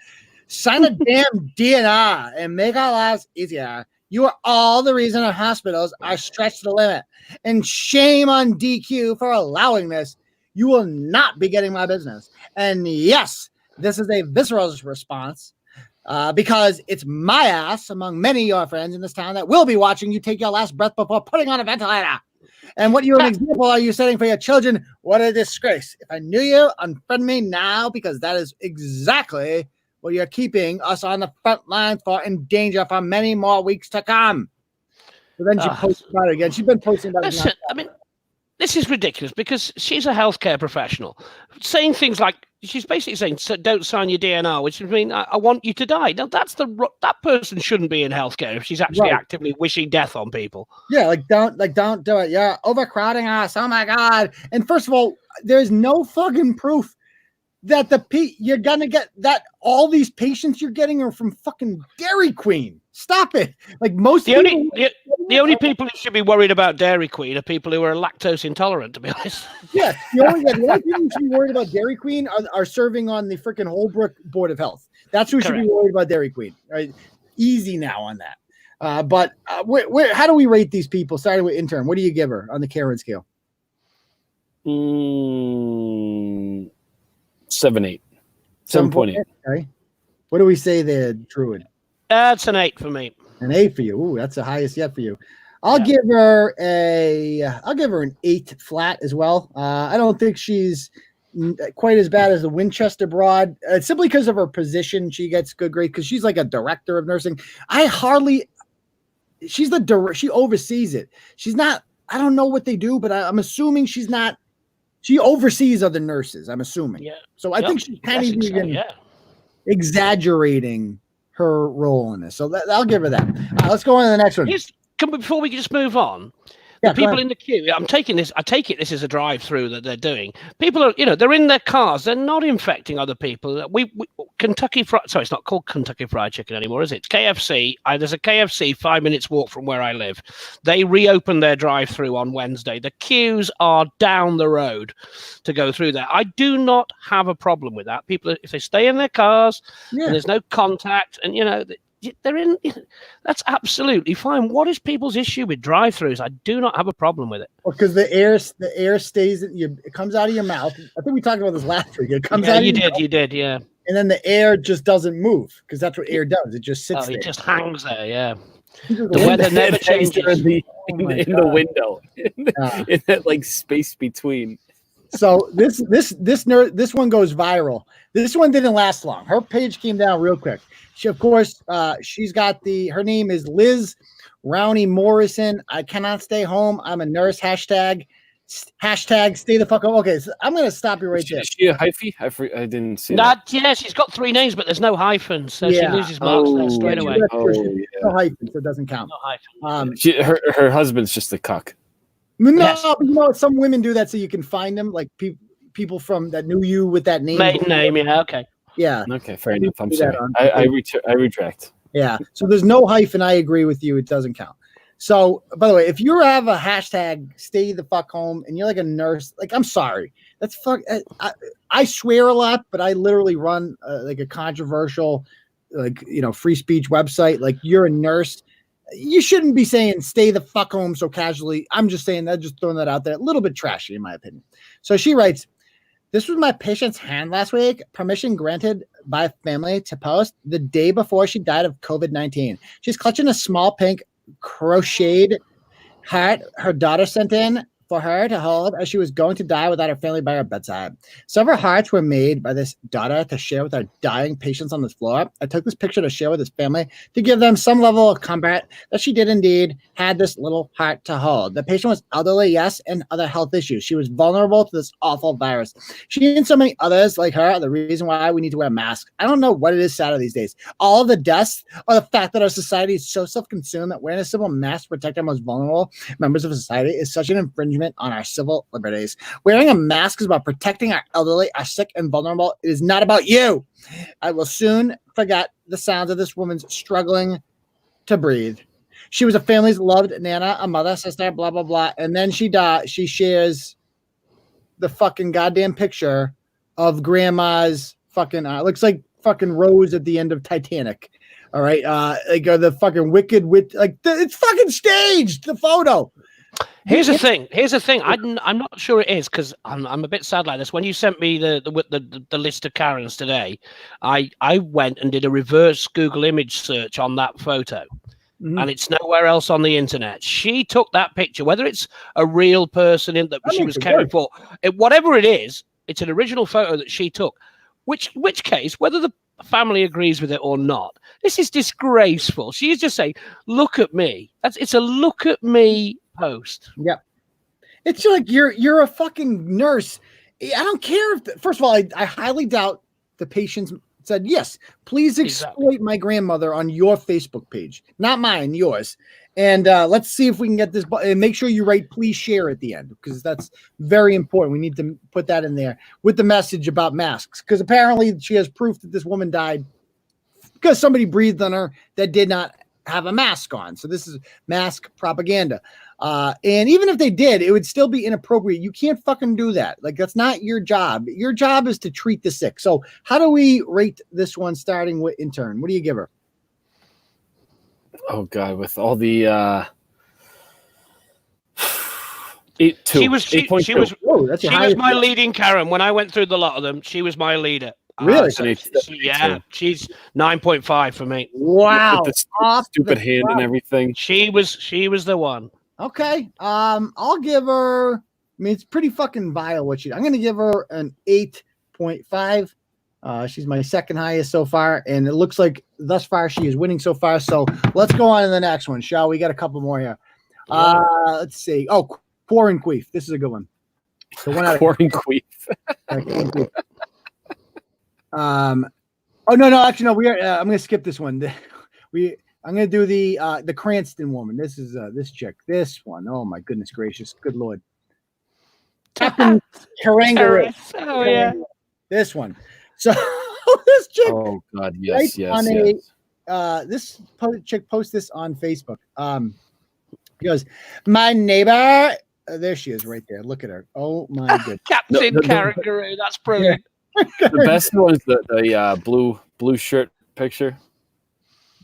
Sign a damn DNR and make our lives easier. You are all the reason our hospitals are stretched to the limit. And shame on DQ for allowing this. You will not be getting my business. And yes, this is a visceral response. Because it's my ass, among many of your friends in this town, that will be watching you take your last breath before putting on a ventilator. And what an example are you setting for your children? What a disgrace. If I knew you, unfriend me now, because that is exactly what you're keeping us on the front lines for, in danger for many more weeks to come." So then she posted about it again. She's been posting about it. I mean, this is ridiculous because she's a healthcare professional. Saying things like, she's basically saying, don't sign your DNR, which would mean I want you to die. Now, that person shouldn't be in healthcare if she's actually actively wishing death on people. Yeah, don't do it. You're overcrowding us. Oh, my God. And first of all, there's no fucking proof that you're going to get that all these patients you're getting are from fucking Dairy Queen. Stop it. Like most the only people who should be worried about Dairy Queen are people who are lactose intolerant, to be honest. Yeah, the only people who should be worried about Dairy Queen are serving on the freaking Holbrook Board of Health. That's who should be worried about Dairy Queen. Right? Easy now on that. But how do we rate these people? Starting with Intern, what do you give her on the Karen scale? 7.8. 7.8. Okay. What do we say there, Druid? That's an 8 for me. An 8 for you. Ooh, that's the highest yet for you. I'll give her an 8 flat as well. I don't think she's quite as bad as the Winchester broad. Simply because of her position, she gets good grades because she's like a director of nursing. She oversees it. She's not. I don't know what they do, but I'm assuming she's not. She oversees other nurses, I'm assuming. Yeah. So I think she's kind of even exaggerating her role in this. So I'll give her that. Let's go on to the next one. Before we just move on, The people in the queue. I take it this is a drive-through that they're doing. People are, they're in their cars. They're not infecting other people. Kentucky Fried. Sorry, it's not called Kentucky Fried Chicken anymore, is it? It's KFC. There's a KFC 5 minutes walk from where I live. They reopened their drive-through on Wednesday. The queues are down the road to go through there. I do not have a problem with that. People, if they stay in their cars and there's no contact, and they're in. That's absolutely fine. What is people's issue with drive-throughs? I do not have a problem with it. Well, because the air stays. It comes out of your mouth. I think we talked about this last week. It comes out. You did, yeah. And then the air just doesn't move because that's what air does. It just sits there. It just hangs there. Yeah. The weather never changes. In the window, in that space between. So this one goes viral. This one didn't last long. Her page came down real quick. She, of course, she's got her name is Liz Rowney Morrison. I cannot stay home. I'm a nurse. Hashtag stay the fuck home. Okay, so I'm gonna stop you right there. Is she a hyphy? I didn't see that. Yeah, she's got 3 names, but there's no hyphens, so she loses marks there straight away. No hyphens, so it doesn't count. No hyphen. Her husband's just a cuck. No, some women do that so you can find them, like people from that knew you with that name. Maiden name, yeah, okay. Yeah. Okay, fair enough. I'm sorry. I retract. Yeah. So there's no hyphen. I agree with you. It doesn't count. So, by the way, if you have a hashtag stay the fuck home and you're like a nurse, I'm sorry. That's fuck. I swear a lot, but I literally run a controversial, free speech website. Like, you're a nurse. You shouldn't be saying stay the fuck home so casually. I'm just saying that, just throwing that out there. A little bit trashy, in my opinion. So she writes, this was my patient's hand last week. Permission granted by family to post the day before she died of COVID-19. She's clutching a small pink crocheted heart her daughter sent in for her to hold as she was going to die without her family by her bedside. Several hearts were made by this daughter to share with our dying patients on this floor. I took this picture to share with his family to give them some level of comfort that she did indeed had this little heart to hold. The patient was elderly, yes, and other health issues. She was vulnerable to this awful virus. She and so many others like her are the reason why we need to wear masks. I don't know what it is sadder these days. All of the deaths or the fact that our society is so self-consumed that wearing a simple mask to protect our most vulnerable members of society is such an infringement on our civil liberties. Wearing a mask is about protecting our elderly, our sick and vulnerable. It is not about you. I will soon forget the sounds of this woman's struggling to breathe. She was a family's loved nana, a mother, sister, blah, blah, blah. And then she shares the fucking goddamn picture of grandma's fucking, looks like fucking Rose at the end of Titanic. All right. The fucking wicked witch, it's fucking staged, the photo. Here's the thing. I'm not sure it is because I'm a bit sad like this. When you sent me the list of Karens today, I went and did a reverse Google image search on that photo, and it's nowhere else on the internet. She took that picture, whether it's a real person that she was caring for, whatever it is, it's an original photo that she took. Which case, whether the family agrees with it or not, this is disgraceful. She's just saying, "Look at me." It's a look at me post. Yeah, it's like you're a fucking nurse. I don't care if first of all, I highly doubt the patients said yes. Please exploit my grandmother on your Facebook page, not mine, yours. And let's see if we can get this. And make sure you write "please share" at the end because that's very important. We need to put that in there with the message about masks because apparently she has proof that this woman died because somebody breathed on her that did not have a mask on. So this is mask propaganda. And even if they did, it would still be inappropriate. You can't fucking do that. That's not your job. Your job is to treat the sick. So how do we rate this one starting with Intern? What do you give her? Oh God, with all the 8.2. She was my leading Karen. When I went through the lot of them, she was my leader. Really? She's 9.5 for me. Wow. With the stupid hand and everything. She was the one. Okay. I'll give her, I mean, it's pretty fucking vile I'm going to give her an 8.5. She's my second highest so far, and it looks like thus far she is winning so far. So let's go on to the next one, shall we? Got a couple more here. Let's see. Oh, Quarren Queef. This is a good one. So one out of Quarren Queef. Oh no, actually no. We are. I'm going to skip this one. I'm gonna do the Cranston woman. This is this chick. This one. Oh my goodness gracious. Good lord. Captain Karangaroo. Oh yeah. This one. So this chick. Oh God, Right yes, on yes. This chick posts this on Facebook. He goes, my neighbor. There she is, right there. Look at her. Oh my goodness. Captain Karangaroo. That's brilliant. The best one is the blue shirt picture.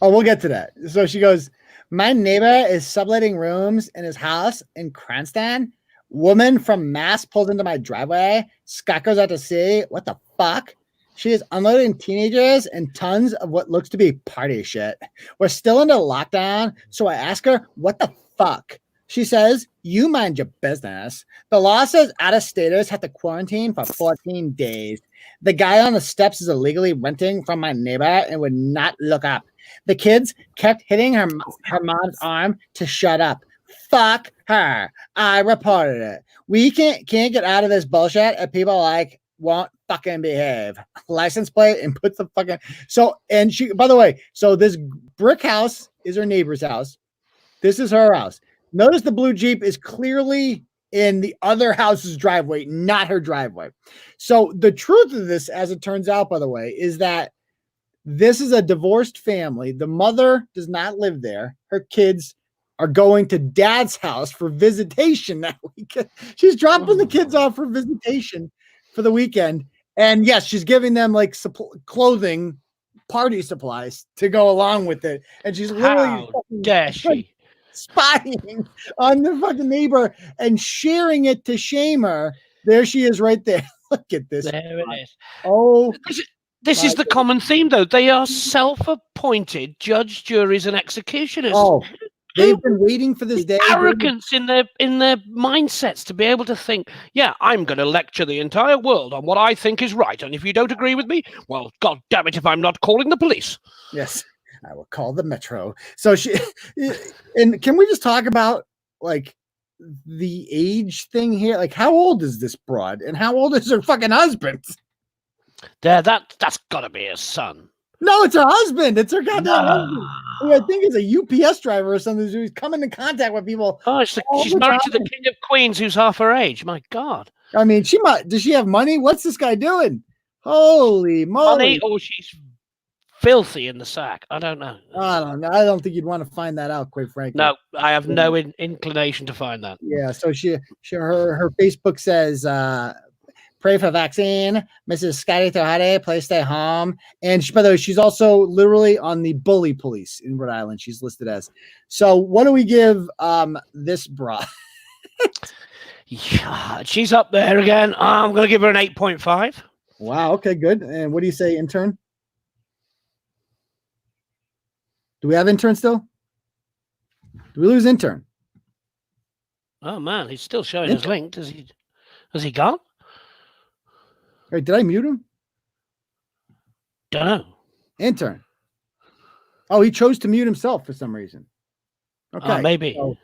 Oh, we'll get to that. So she goes, my neighbor is subletting rooms in his house in Cranston. Woman from Mass pulls into my driveway. Scott goes out to sea. What the fuck? She is unloading teenagers and tons of what looks to be party shit. We're still under lockdown, so I ask her, what the fuck? She says, you mind your business. The law says out-of-staters have to quarantine for 14 days. The guy on the steps is illegally renting from my neighbor and would not look up. The kids kept hitting her mom's arm to shut up. Fuck her. I reported it. We can't get out of this bullshit if people like won't fucking behave. License plate and put the fucking and she, by the way, so this brick house is her neighbor's house. This is her house. Notice the blue Jeep is clearly in the other house's driveway, not her driveway. So the truth of this, as it turns out, by the way, is that this is a divorced family. The mother does not live there. Her kids are going to dad's house for visitation that weekend. She's dropping the kids off for visitation for the weekend. And yes, she's giving them like clothing, party supplies to go along with it. And she's literally spying on the fucking neighbor and sharing it to shame her. There she is right there. Look at this. There it is. Oh, this is the common theme, though. They are self-appointed judge, juries, and executioners. Oh, they've been waiting for this day. Arrogance in their mindsets to be able to think, yeah, I'm going to lecture the entire world on what I think is right, and if you don't agree with me, well, God damn it, if I'm not calling the police. Yes, I will call the Metro. So she, and can we just talk about like the age thing here? Like, how old is this broad, and how old is her fucking husband? That's got to be his son. No, it's her husband. It's her goddamn husband. Who I think is a UPS driver or something who's coming in contact with people. Oh, she's married to the King of Queens, who's half her age. My God. I mean, does she have money? What's this guy doing? Holy moly. Money, or she's filthy in the sack. I don't know. I don't know. I don't think you'd want to find that out, quite frankly. No, I have no inclination to find that. Yeah. So her Facebook says, pray for vaccine. Mrs. Scotty Tohade, please stay home. And by the way, she's also literally on the bully police in Rhode Island. She's listed as. So what do we give this bra? Yeah, she's up there again. I'm going to give her an 8.5. Wow. Okay, good. And what do you say, intern? Do we have intern still? Do we lose intern? Oh man, he's still showing his link. Has he gone? Wait, did I mute him? Don't know. Intern. Oh, he chose to mute himself for some reason. Okay, maybe. So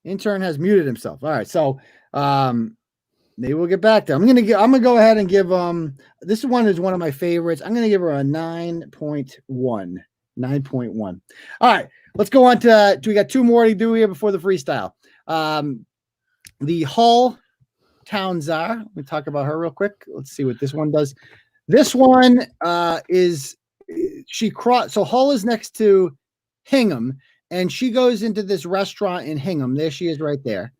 intern has muted himself. All right, so maybe we'll get back to. I'm gonna go ahead and give this one is one of my favorites. I'm gonna give her a 9.1. 9.1. All right, let's go on to. We got two more to do here before the freestyle. The Hull Town Czar. Let me talk about her real quick. Let's see what this one does. This one is so Hull is next to Hingham, and she goes into this restaurant in Hingham. There she is, right there.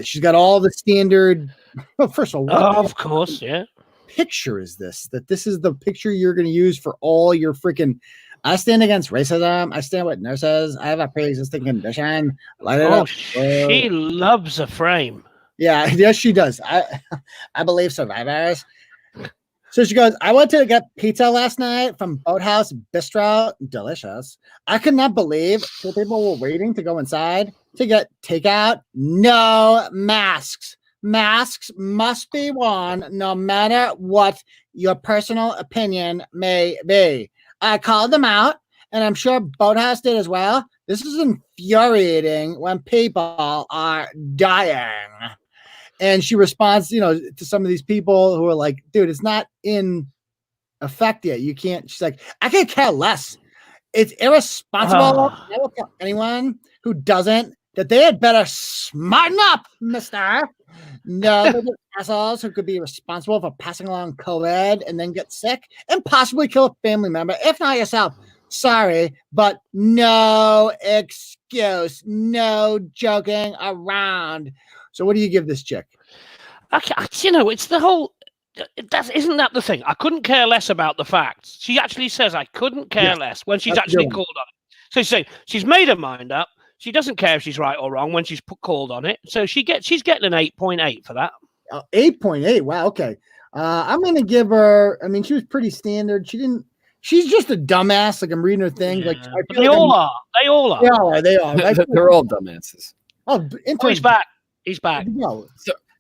She's got all the standard. Well, first of all, of course, yeah. Picture is this? That this is the picture you're going to use for all your freaking. I stand against racism. I stand with nurses. I have a pre-existing condition. Light it up. She loves a frame. Yeah, yes, she does. I believe survivors. So she goes, I went to get pizza last night from Boathouse Bistro. Delicious. I could not believe two people were waiting to go inside to get takeout. No masks. Masks must be worn no matter what your personal opinion may be. I called them out, and I'm sure Boathouse did as well. This is infuriating when people are dying. And she responds, to some of these people who are like, dude, it's not in effect yet. You can't. She's like, I could care less It's irresponsible. Ah. I will tell anyone who doesn't that they had better smarten up, mister. No, they're just assholes who could be responsible for passing along COVID and then get sick and possibly kill a family member, if not yourself. Sorry, but no excuse, no joking around. So, what do you give this chick? It's the whole. Isn't that the thing? I couldn't care less about the facts. She actually says I couldn't care less when she's actually called on it. So she's saying she's made her mind up. She doesn't care if she's right or wrong when she's called on it. So she's getting an 8.8 for that. 8.8. Wow. Okay. I'm gonna give her. I mean, she was pretty standard. She's just a dumbass. Like I'm reading her things. Like they all are. They all are. They are. They're all dumbasses. Oh, he's back. He's back.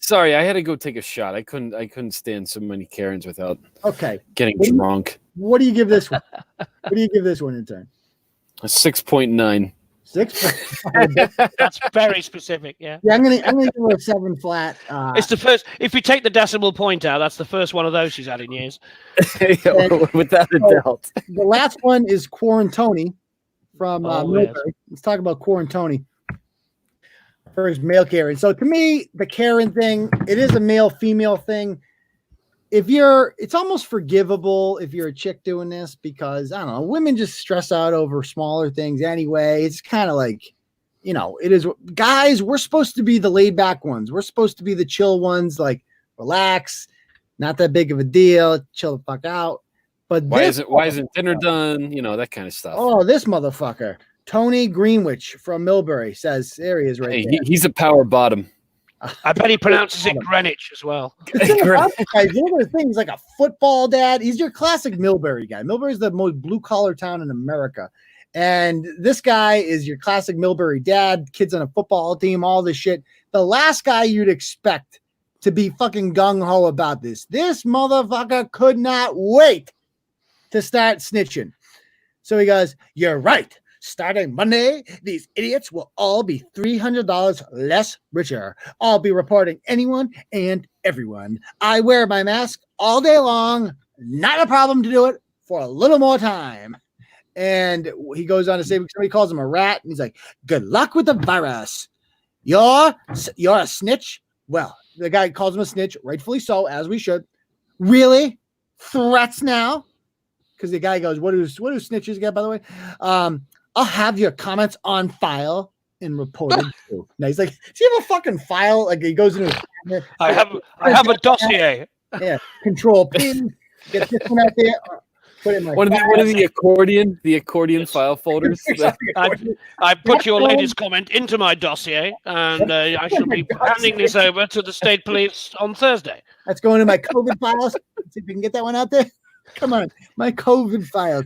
Sorry, I had to go take a shot. I couldn't stand so many Karens without getting drunk. What do you give this one? What do you give this one, Intern? A 6.9. 6. That's very specific. Yeah. Yeah, I'm gonna give her a 7 flat. It's the first. If you take the decimal point out, that's the first one of those she's had in years. Without a doubt. The last one is Quarantoni from Milbury. Yes. Let's talk about Quarantoni. First male Karen. So to me, the Karen thing, it is a male-female thing. It's almost forgivable if you're a chick doing this because I don't know, women just stress out over smaller things anyway. It's kind of like, it is. Guys, we're supposed to be the laid-back ones. We're supposed to be the chill ones, like relax, not that big of a deal, chill the fuck out. But why isn't dinner done? That kind of stuff. Oh, this motherfucker. Tony Greenwich from Milbury says, there he is right there. He's a power bottom. I bet he pronounces it Greenwich as well. The thing, he's like a football dad. He's your classic Milbury guy. Milbury is the most blue-collar town in America. And this guy is your classic Milbury dad, kids on a football team, all this shit. The last guy you'd expect to be fucking gung-ho about this. This motherfucker could not wait to start snitching. So he goes, you're right. Starting Monday, these idiots will all be $300 less richer. I'll be reporting anyone and everyone. I wear my mask all day long. Not a problem to do it for a little more time. And he goes on to say, somebody calls him a rat, and he's like, good luck with the virus. You're a snitch? Well, the guy calls him a snitch, rightfully so, as we should. Really? Threats now? Because the guy goes, what do snitches get, by the way? I'll have your comments on file and reported to. Now he's like, does he have a fucking file? Like he goes into his I have a dossier. Yeah, Control P. Get this one out there. Put it in my what are the accordion file folders? I put your latest comment into my dossier, and I shall be handing this over to the state police on Thursday. That's going to my COVID files. See if we can get that one out there. Come on, my COVID files.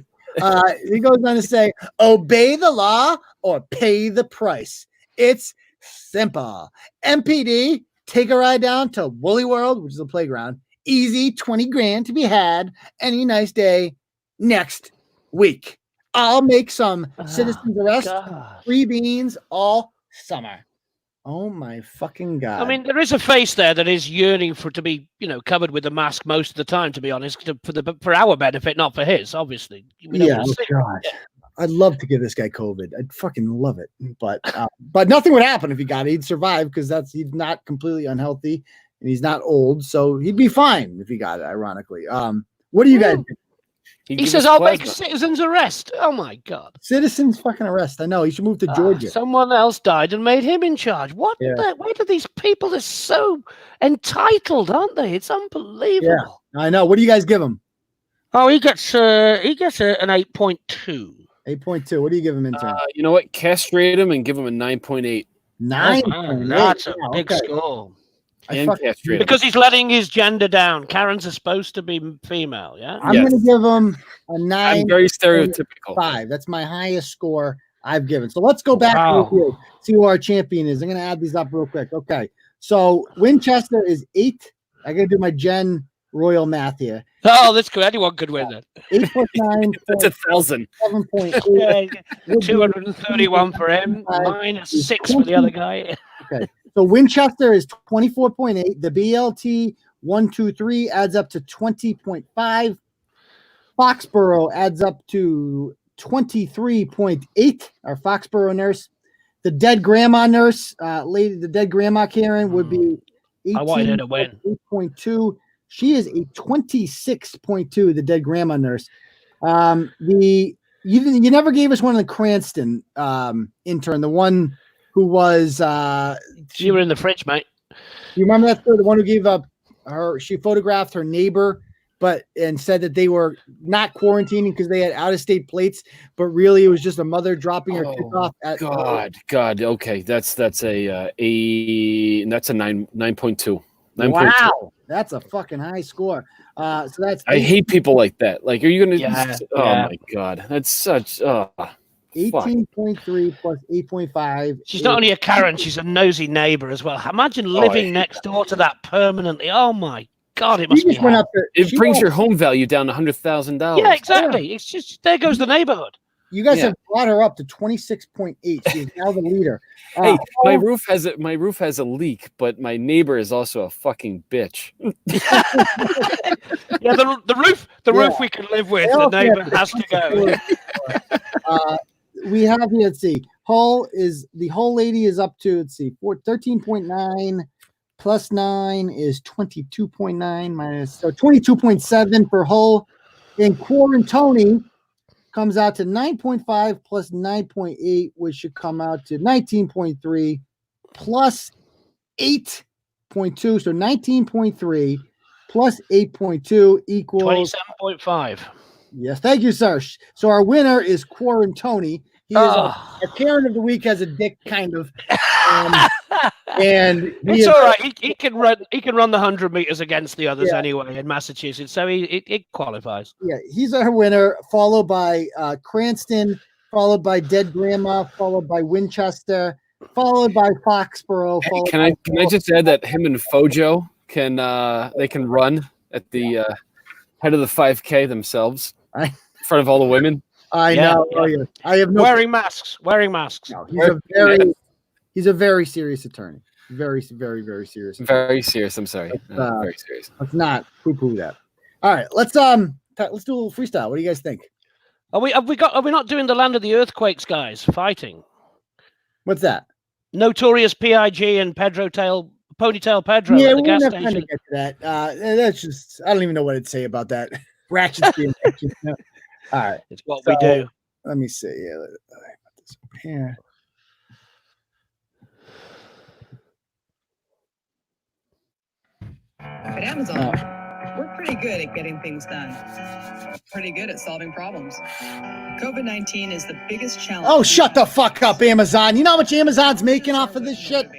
He goes on to say, obey the law or pay the price. It's simple. MPD, take a ride down to Woolly World, which is a playground. Easy, 20 grand to be had any nice day next week. I'll make some citizens arrest, free beans all summer. Oh my fucking God. I mean, there is a face there that is yearning to be, covered with a mask most of the time, to be honest, for our benefit, not for his, obviously. God. I'd love to give this guy COVID. I'd fucking love it. But nothing would happen if he got it. He'd survive because he's not completely unhealthy and he's not old. So he'd be fine if he got it, ironically. What do you guys do? He says, I'll make citizens arrest. Oh, my God. Citizens fucking arrest. I know. He should move to Georgia. Someone else died and made him in charge. What? Yeah. Why do these people are so entitled, aren't they? It's unbelievable. Yeah, I know. What do you guys give him? Oh, he gets an 8.2. 8.2. What do you give him, Intern? You know what? Castrate him and give him a 9.8. 9.8. That's a big score. Because he's letting his gender down. Karens are supposed to be female, yeah? I'm going to give him a 9. I'm very stereotypical. 5. That's my highest score I've given. So let's go back to see who our champion is. I'm going to add these up real quick. Okay. So Winchester is 8. I got to do my Gen Royal math here. Oh, that's good. Anyone could win that. 8.9. That's 1,000. 7.8. 231 for him. Minus 6 for the other guy. Okay. So Winchester is 24.8. The BLT 123 adds up to 20.5. Foxborough adds up to 23.8. Our Foxborough nurse. The dead grandma nurse, the dead grandma Karen would be 18. I wanted her to win. 8.2. She is a 26.2. The dead grandma nurse. You never gave us one of the Cranston intern, the one who was you were in the fridge, mate. You remember that story? The one who gave up she photographed her neighbor, and said that they were not quarantining because they had out-of-state plates, but really it was just a mother dropping her kids off at God. Okay, that's a 9.2. Wow, that's a fucking high score. So that's I hate people like that. Like, are you gonna? Yeah. My God, that's such. 18.3 plus 8.5. She's not only a Karen, she's a nosy neighbor as well. Imagine living next door to that permanently. Oh my God, it must be. It brings your home value down to $100,000. Yeah, exactly. It's just there goes the neighborhood. You guys have brought her up to 26.8. She's now the leader. Hey, my roof has a leak, but my neighbor is also a fucking bitch. Yeah, the roof we can live with. The neighbor has to go. We have here, let's see. The Hull lady is up to 13.9 plus 9 is 22.9 minus, so 22.7 for Hull. And Quarantoni comes out to 9.5 plus 9.8, which should come out to 19.3 plus 8.2. So 19.3 plus 8.2 equals 27.5. Yes, thank you, sir. So our winner is Quarantoni. He is our Karen of the week, has a dick, kind of. And it's all right. He can run the 100 meters against the others anyway in Massachusetts, so it qualifies. Yeah, he's our winner, followed by Cranston, followed by Dead Grandma, followed by Winchester, followed by Foxborough. Can I just add that him and Fojo can run at the head of the 5K themselves in front of all the women? I know. Yeah. Oh, yeah. I have no wearing masks. No, he's a very serious attorney. Very, very, very serious. Very serious. I'm sorry. Very serious. Let's not poo-poo that. All right, let's do a little freestyle. What do you guys think? Are we not doing the Land of the Earthquakes guys fighting? What's that? Notorious PIG and Ponytail Pedro at the gas station. To get to that. That's just, I don't even know what to say about that. Ratchet's being ratchet. No. All right. It's what we do. Let me see. Yeah, let me put this up here. At Amazon, we're pretty good at getting things done. Pretty good at solving problems. COVID-19 is the biggest challenge. Oh, shut the fuck up, Amazon. You know how much Amazon's making off of this shit?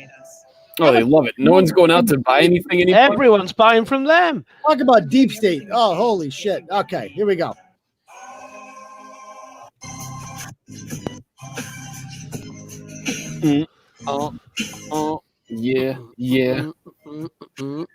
Oh, they love it. No one's going out to buy anything anymore. Everyone's buying from them. Talk about deep state. Oh, holy shit. Okay, here we go. Yeah.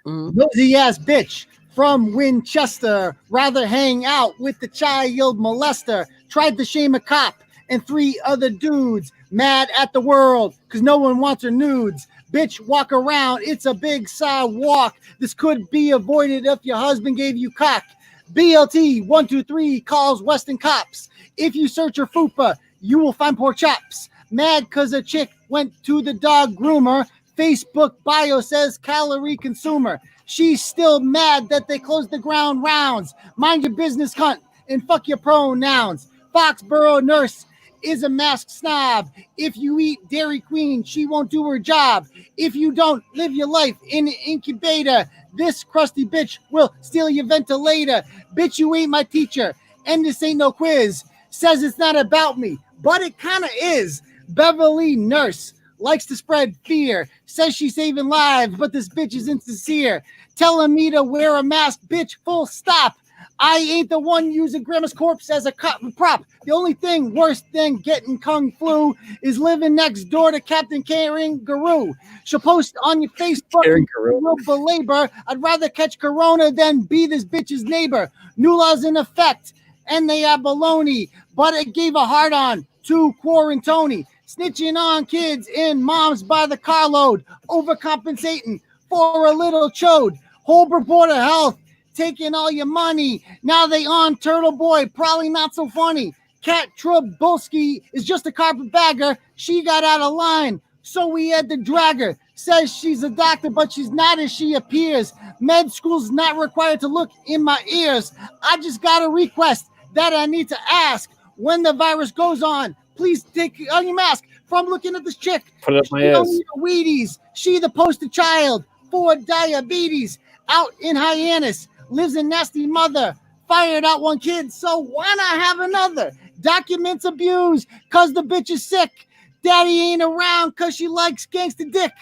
Nosy ass bitch from Winchester, rather hang out with the child molester. Tried to shame a cop and 3 other dudes. Mad at the world because no one wants her nudes. Bitch, walk around. It's a big sidewalk. This could be avoided if your husband gave you cock. BLT 123 calls Weston cops. If you search her fupa, you will find pork chops. Mad because a chick went to the dog groomer. Facebook bio says calorie consumer. She's still mad that they closed the ground rounds. Mind your business, cunt, and fuck your pronouns. Foxborough nurse is a mask snob. If you eat Dairy Queen, she won't do her job. If you don't live your life in an incubator, this crusty bitch will steal your ventilator. Bitch, you ain't my teacher, and this ain't no quiz. Says it's not about me, but it kind of is. Beverly nurse likes to spread fear. Says she's saving lives, but this bitch is insincere. Telling me to wear a mask, bitch, full stop. I ain't the one using grandma's corpse as a prop. The only thing worse than getting kung flu is living next door to Captain Kangaroo. She'll post on your Facebook, real belabor. I'd rather catch corona than be this bitch's neighbor. New laws in effect, and they are baloney. But it gave a hard on to Quarantoni. Snitching on kids and moms by the carload. Overcompensating for a little chode. Holbrook Board of Health taking all your money. Now they on Turtleboy, probably not so funny. Kat Trubulski is just a carpetbagger. She got out of line, so we had to drag her. Says she's a doctor, but she's not as she appears. Med school's not required to look in my ears. I just got a request that I need to ask. When the virus goes on, please take on your mask. From looking at this chick, Put it up my she don't ass. need a Wheaties. She the poster child for diabetes. Out in Hyannis, lives a nasty mother. Fired out one kid, so why not have another? Documents abused, cause the bitch is sick. Daddy ain't around, cause she likes gangster dick.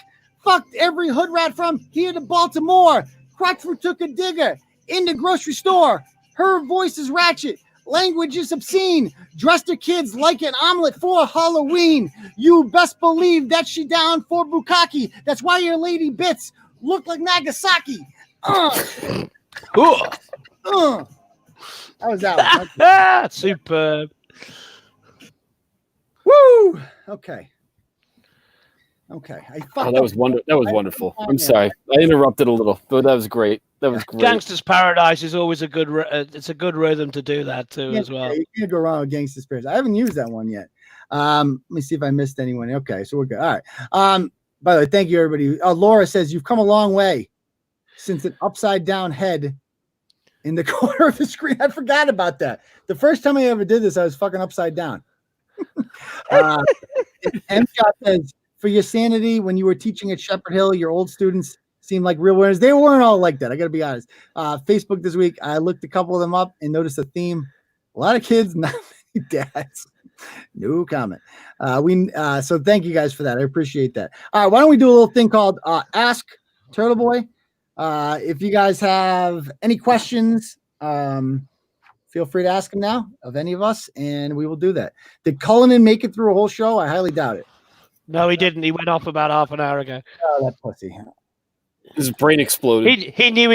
Fucked every hood rat from here to Baltimore. Crockford took a digger in the grocery store. Her voice is ratchet. Language is obscene. Dressed her kids like an omelet for Halloween. You best believe that she down for bukkake. That's why your lady bits look like Nagasaki. That was that. Superb. Woo! Okay. That was wonderful. I'm sorry, I interrupted a little, but that was great. That was great. Gangster's Paradise is always a good. It's a good rhythm to do that too, as well. You can't go wrong with Gangsta's Paradise. I haven't used that one yet. Let me see if I missed anyone. Okay, so we're good. All right. By the way, thank you everybody. Laura says you've come a long way since an upside down head in the corner of the screen. I forgot about that. The first time I ever did this, I was fucking upside down. M. Shot says, for your sanity, when you were teaching at Shepherd Hill, your old students seemed like real winners. They weren't all like that. I got to be honest. Facebook this week, I looked a couple of them up and noticed a theme. A lot of kids, not many dads. No comment. So thank you guys for that. I appreciate that. All right, why don't we do a little thing called Ask Turtleboy? If you guys have any questions, feel free to ask them now of any of us, and we will do that. Did Cullinan make it through a whole show? I highly doubt it. No, he didn't. He went off about half an hour ago. Oh, that pussy. His brain exploded. He knew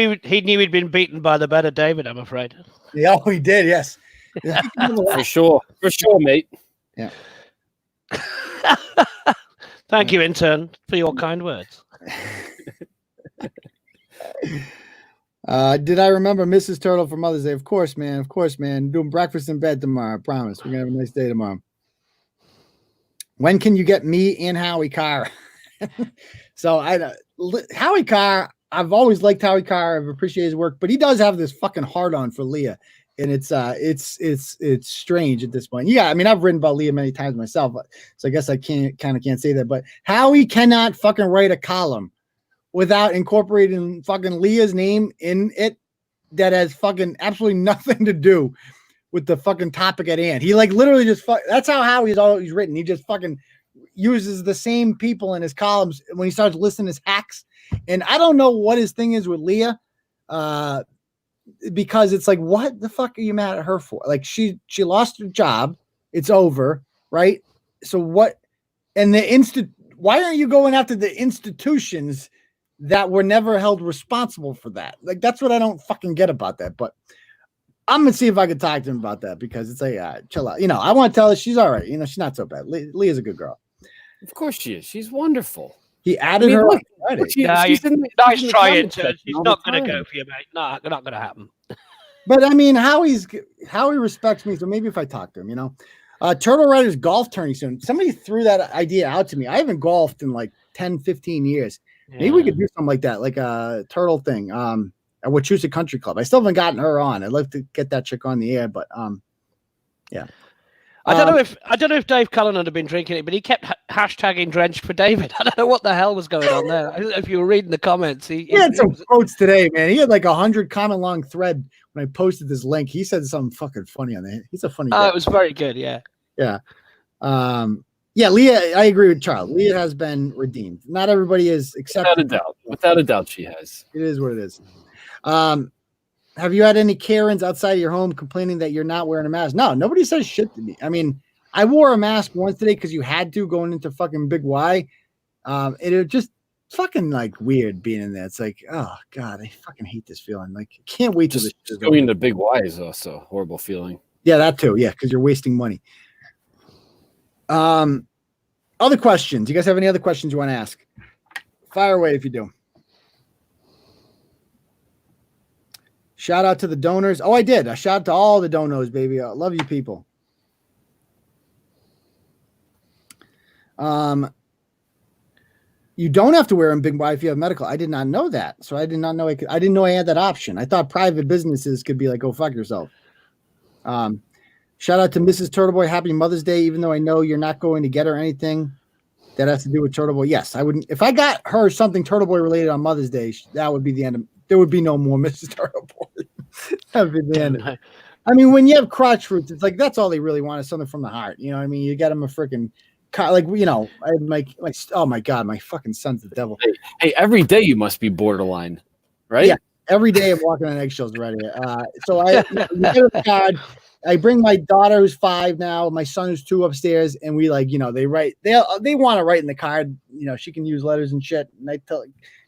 he'd been beaten by the better David, I'm afraid. Yeah, he did. Yes, for sure, mate. Yeah. Thank you, intern, for your kind words. Did I remember Mrs. Turtle for Mother's Day? Of course, man. Of course, man. Doing breakfast in bed tomorrow. I promise. We're gonna have a nice day tomorrow. When can you get me and Howie Carr? So Howie Carr, I've always liked Howie Carr. I've appreciated his work, but he does have this fucking hard on for Leah. And it's strange at this point. Yeah, I mean, I've written about Leah many times myself, so I guess I can't say that. But Howie cannot fucking write a column without incorporating fucking Leah's name in it that has fucking absolutely nothing to do with the fucking topic at hand. He like literally just that's how Howie's always written. He just fucking uses the same people in his columns when he starts listing his hacks. And I don't know what his thing is with Leah, because it's like, what the fuck are you mad at her for? Like she lost her job. It's over, right? So what? And why aren't you going after the institutions that were never held responsible for that? Like, that's what I don't fucking get about that. But I'm going to see if I can talk to him about that, because it's like, chill out. I want to tell her she's all right. She's not so bad. Leah's a good girl. Of course she is. She's wonderful. He added her. Nice try, intern. She's not going to go for you, mate. No, not going to happen. But I mean, Howie respects me, so maybe if I talk to him, Turtle Riders golf tourney soon. Somebody threw that idea out to me. I haven't golfed in like 10, 15 years. Yeah. Maybe we could do something like that, like a turtle thing. At Wachusett Country Club. I still haven't gotten her on. I'd love to get that chick on the air, but yeah. I don't know if Dave Cullen had been drinking it, but he kept hashtagging drenched for David. I don't know what the hell was going on there. I don't know if you were reading the comments. He had some quotes today, man. He had like 100 comment long thread when I posted this link. He said something fucking funny on there. He's a funny guy. It was very good, yeah. Yeah. Yeah, Leah, I agree with Charles. Leah has been redeemed. Not everybody is accepted. Without a doubt she has. It is what it is. Have you had any Karens outside of your home complaining that you're not wearing a mask? No, nobody says shit to me. I mean, I wore a mask once today because you had to going into fucking Big Y. It just fucking like weird being in there. It's like, oh God, I fucking hate this feeling. Like, I can't wait till this just going into Big Y is also a horrible feeling. Yeah, that too. Yeah, because you're wasting money. Other questions? You guys have any other questions you want to ask? Fire away if you do. Shout out to the donors. Oh, I did. A shout out to all the donos, baby. I love you people. You don't have to wear them big Y if you have medical. I did not know that. So I did not know I didn't know I had that option. I thought private businesses could be like, go fuck yourself. Shout out to Mrs. Turtleboy. Happy Mother's Day, even though I know you're not going to get her anything that has to do with Turtleboy. Yes, I wouldn't. If I got her something Turtleboy related on Mother's Day, that would be the end of. There would be no more Mrs. Turtleboy. That would be the end. I mean, when you have crotch fruits, it's like that's all they really want is something from the heart. You know what I mean? You get them a freaking like I like oh my god, my fucking son's the devil. Hey, every day you must be borderline, right? Yeah, every day I'm walking on eggshells right here. So I get a card. I bring my daughter who's 5 now, my son who's 2 upstairs, and we they write. They want to write in the card. She can use letters and shit. And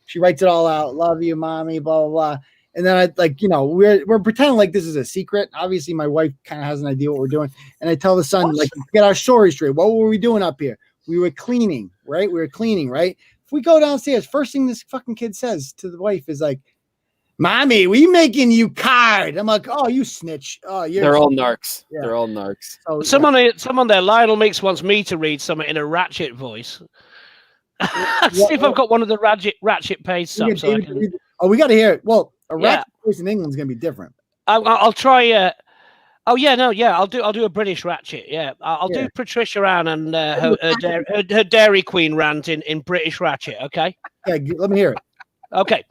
she writes it all out. Love you, mommy. Blah blah blah. And then we're pretending like this is a secret. Obviously, my wife kind of has an idea what we're doing. And I tell the son, get our story straight. What were we doing up here? We were cleaning, right? If we go downstairs, first thing this fucking kid says to the wife is like, "Mommy, we making you card." I'm like, "Oh, you snitch." Oh, they're all narcs. Yeah. They're all narcs. So, someone there, Lionel Mix wants me to read something in a ratchet voice. See if I've got one of the ratchet page subs. We got to hear it. Well, a ratchet voice in England is going to be different. I'll try. I'll do a British ratchet. Yeah, I'll do Patricia Ann and her Dairy Queen rant in British ratchet. Okay. Yeah, let me hear it. Okay.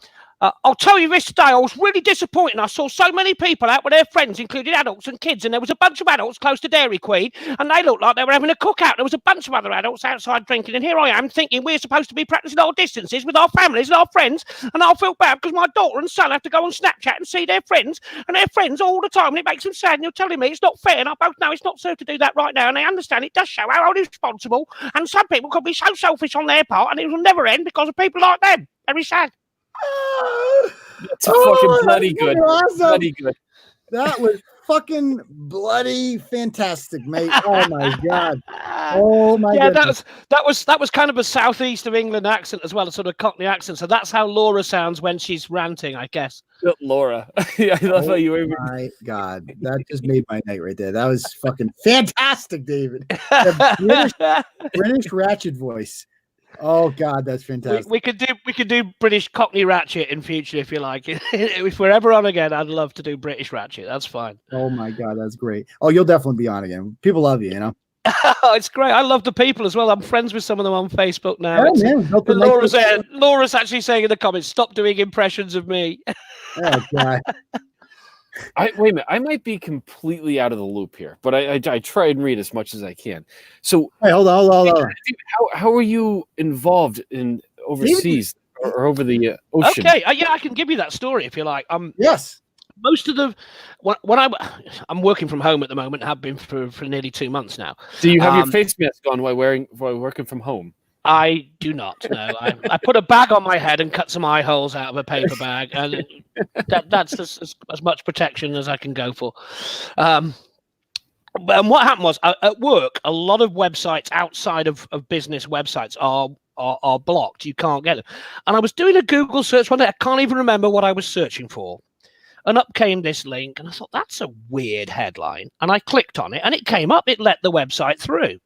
I'll tell you this today, I was really disappointed. I saw so many people out with their friends, including adults and kids, and there was a bunch of adults close to Dairy Queen, and they looked like they were having a cookout. There was a bunch of other adults outside drinking, and here I am thinking we're supposed to be practicing our distances with our families and our friends, and I'll feel bad because my daughter and son have to go on Snapchat and see their friends all the time, and it makes them sad, and you're telling me it's not fair, and I both know it's not fair to do that right now, and I understand it does show how irresponsible, and some people can be so selfish on their part, and it will never end because of people like them. Very sad. That's fucking bloody good. Awesome. Bloody good. That was fucking bloody fantastic, mate. Oh my god. Oh my god. Yeah, that was kind of a southeast of England accent as well, a sort of Cockney accent. So that's how Laura sounds when she's ranting, I guess. Laura. Yeah, I love how you were. My god, that just made my night right there. That was fucking fantastic, David. British ratchet voice. Oh god, that's fantastic. We could do British Cockney ratchet in future if you like. If we're ever on again, I'd love to do British ratchet. That's fine. Oh my god, that's great. Oh, you'll definitely be on again. People love you, It's great. I love the people as well. I'm friends with some of them on Facebook now. Oh, Laura's actually saying in the comments, "Stop doing impressions of me." Oh god. Wait a minute. I might be completely out of the loop here, but I try and read as much as I can. So, hey, hold on. How are you involved in overseas or over the ocean? Okay, I can give you that story if you like. Yes. Most of the when I'm working from home at the moment, have been for nearly 2 months now. Do you have your face mask on while working from home? I do not. No, I put a bag on my head and cut some eye holes out of a paper bag, and that's as much protection as I can go for. And what happened was at work, a lot of websites outside of business websites are blocked. You can't get them. And I was doing a Google search one day. I can't even remember what I was searching for. And up came this link, and I thought, that's a weird headline. And I clicked on it, and it came up. It let the website through.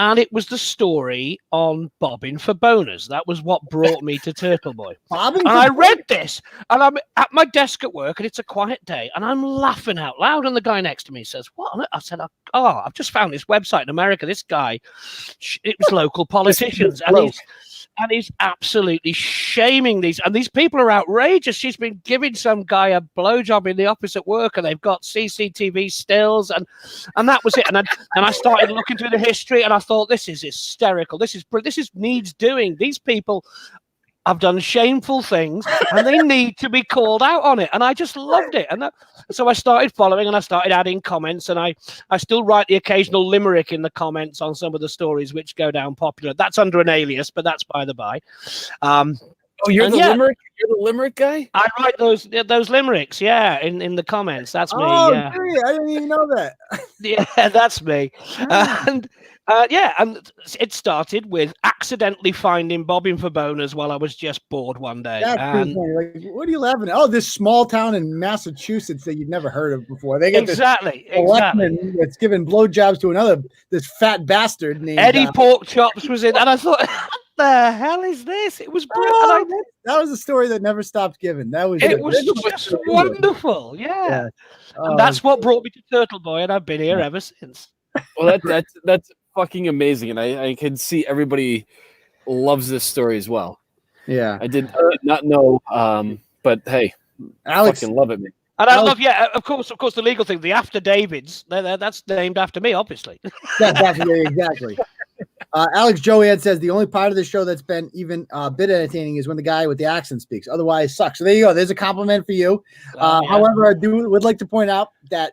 And it was the story on bobbing for boners. That was what brought me to Turtleboy. And I read this, and I'm at my desk at work, and it's a quiet day, and I'm laughing out loud. And the guy next to me says, "What?" I said, I've just found this website in America. This guy, it was local politicians, and he's absolutely shaming these. And these people are outrageous. She's been giving some guy a blowjob in the office at work, and they've got CCTV stills, and that was it. And I started looking through the history, and I thought, this is hysterical. This needs doing. These people have done shameful things, and they need to be called out on it. And I just loved it. And so I started following, and I started adding comments, and I still write the occasional limerick in the comments on some of the stories which go down popular. That's under an alias, but that's by the by. You're the limerick guy? I write those limericks, in the comments. That's me. Oh, yeah. I didn't even know that. Yeah, that's me. Yeah, and it started with accidentally finding Bobbing for Boners while I was just bored one day. That's pretty funny. Like, what are you laughing at? Oh, this small town in Massachusetts that you've never heard of before. They get exactly. That's giving blowjobs to this fat bastard named Eddie Porkchops was in, and I thought, what the hell is this? It was brilliant. That was a story that never stopped giving. It was just wonderful. Yeah. And that's what brought me to Turtleboy, and I've been here ever since. Well, that's fucking amazing, and I can see everybody loves this story as well. Yeah, I did not know, but hey, Alex, fucking love it, man. And I love, of course, the legal thing, the After Davids, that's named after me, obviously. Exactly. Alex Joanne says the only part of the show that's been even a bit entertaining is when the guy with the accent speaks. Otherwise, sucks. So there you go. There's a compliment for you. However, I would like to point out that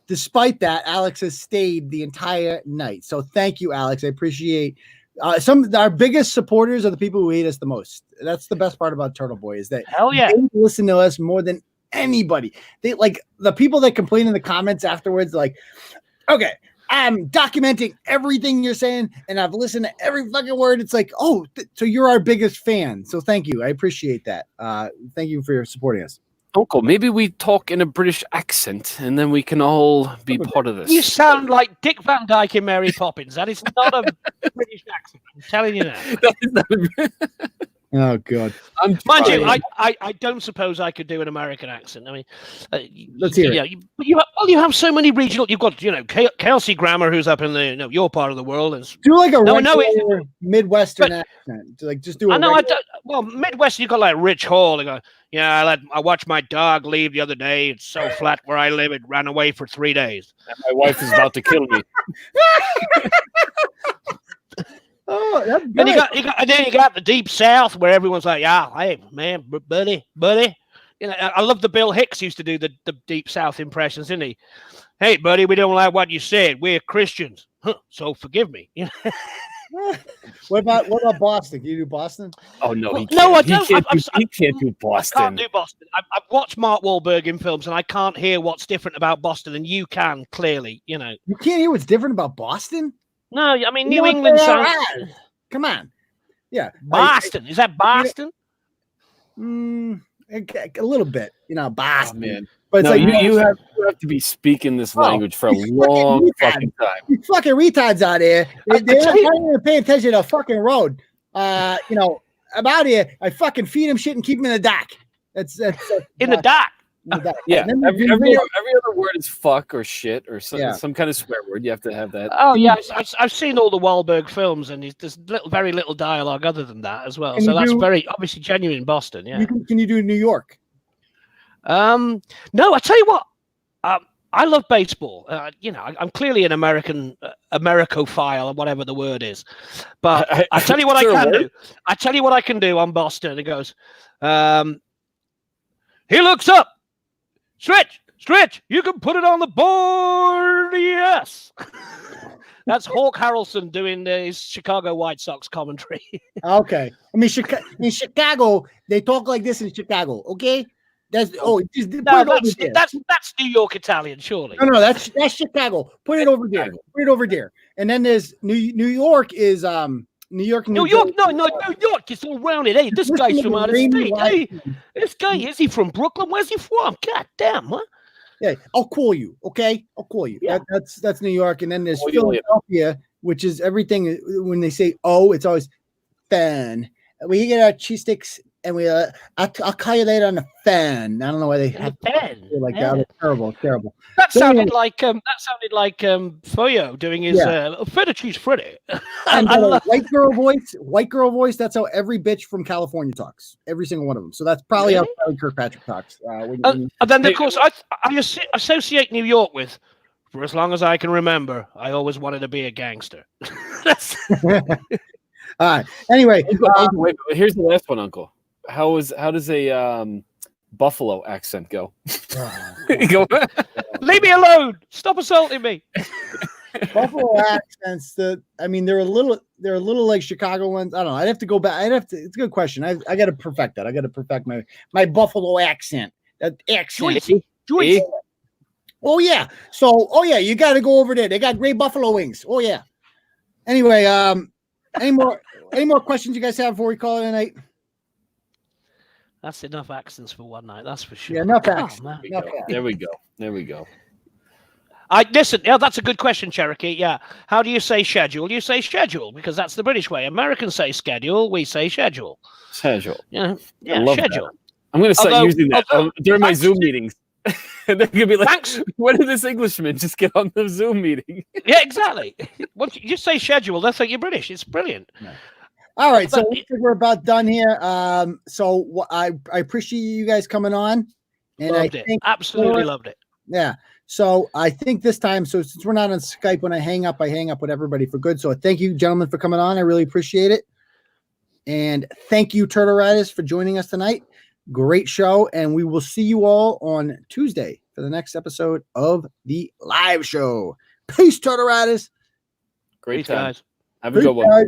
despite that, Alex has stayed the entire night. So thank you, Alex. I appreciate our biggest supporters are the people who hate us the most. That's the best part about Turtleboy is that they listen to us more than anybody. They like the people that complain in the comments afterwards, like, okay, I'm documenting everything you're saying and I've listened to every fucking word. It's like, oh, so you're our biggest fan. So thank you. I appreciate that. Thank you for supporting us. Uncle, maybe we talk in a British accent and then we can all be part of this. You sound like Dick Van Dyke in Mary Poppins. That is not a British accent. I'm telling you now. Oh, God. Mind you, I don't suppose I could do an American accent. I mean, let's hear it. You have so many regional. You've got, Kelsey Grammer, who's up in your part of the world. And do like a Midwestern accent. Like just do. Well, Midwest, you got like Rich Hall. They go, yeah, I watched my dog leave the other day. It's so flat where I live. It ran away for 3 days. And my wife is about to kill me. Oh, that's good. And then you got the Deep South where everyone's like, yeah, hey, man, buddy. I love the Bill Hicks used to do the Deep South impressions, didn't he? Hey, buddy, we don't like what you said. We're Christians, so forgive me. What about Boston? Can you do Boston? Oh no, he can't do Boston. I can't do Boston. I've watched Mark Wahlberg in films, and I can't hear what's different about Boston, and you can clearly. You can't hear what's different about Boston. No, I mean New England sounds. Come on, yeah, Boston. Is that Boston? A little bit, Boston. Oh, man. But no, you have to be speaking this language for a long fucking time. You fucking retards out here. They're not even paying attention to the fucking road. I'm out here. I fucking feed him shit and keep him in the dock. That's in the dock. Yeah, every other word is fuck or shit or some kind of swear word. You have to have that. Oh yeah, I've seen all the Wahlberg films, and there's very little dialogue other than that as well. So that's very obviously genuine in Boston. Yeah. Can you do New York? No, I tell you what. I love baseball. I'm clearly an Americophile or whatever the word is. But I tell you what I can do. I tell you what I can do on Boston. It goes. He looks up. Stretch, you can put it on the board, yes. That's Hawk Harrelson doing his Chicago White Sox commentary. Okay. I mean, in Chicago, they talk like this in Chicago, okay? That's New York Italian, surely. No, that's Chicago. Put it over there. Put it over there. And then there's New York is New York. New York. It's all rounded. Hey, this guy's from out of state. Hey, this guy, is he from Brooklyn? Where's he from? God damn, huh? Yeah, I'll call you. Okay, I'll call you. Yeah. That's New York, and then there's Philadelphia, which is everything. When they say it's always fan. We get our cheese sticks, and I'll call you later on the fan. I don't know why they have like that. It's terrible. That sounded like Foyo doing his feta cheese Freddy. And white girl voice. That's how every bitch from California talks. Every single one of them. So that's probably how Kirkpatrick talks. And then of course I associate New York with, for as long as I can remember, I always wanted to be a gangster. All right. Anyway, wait, here's the last one, Uncle. How does a Buffalo accent go? Leave me alone. Stop assaulting me. Buffalo accents. They're a little like Chicago ones. I don't know. I'd have to go back. It's a good question. I got to perfect that. I got to perfect my Buffalo accent. That accent. Joyce. Oh yeah. So you got to go over there. They got great buffalo wings. Oh yeah. Anyway, any more questions you guys have before we call it a night? That's enough accents for one night. That's for sure. Yeah, enough Oh, accents. man. There we go. There we go. Listen. Yeah, that's a good question, Cherokee. Yeah. How do you say schedule? You say schedule because that's the British way. Americans say schedule. We say schedule. Schedule. Yeah. I love Schedule. that. I'm going to start Although- using that although- during my thanks Zoom to- meetings. And they're going to be like, Thanks. when did this Englishman just get on the Zoom meeting? Yeah, exactly. Once you just say schedule, they'll think you're British. It's brilliant. All right, so But- looks like we're about done here. I appreciate you guys coming on, and Loved I it. think Absolutely loved it. yeah. So I think this time, so since we're not on Skype, when I hang up with everybody for good. So thank you, gentlemen, for coming on. I really appreciate it, and thank you, Turtle Riders, for joining us tonight. Great show, and we will see you all on Tuesday for the next episode of the live show. Peace, Turtle Riders. Great Peace, time. guys. Have a good Peace, one. guys.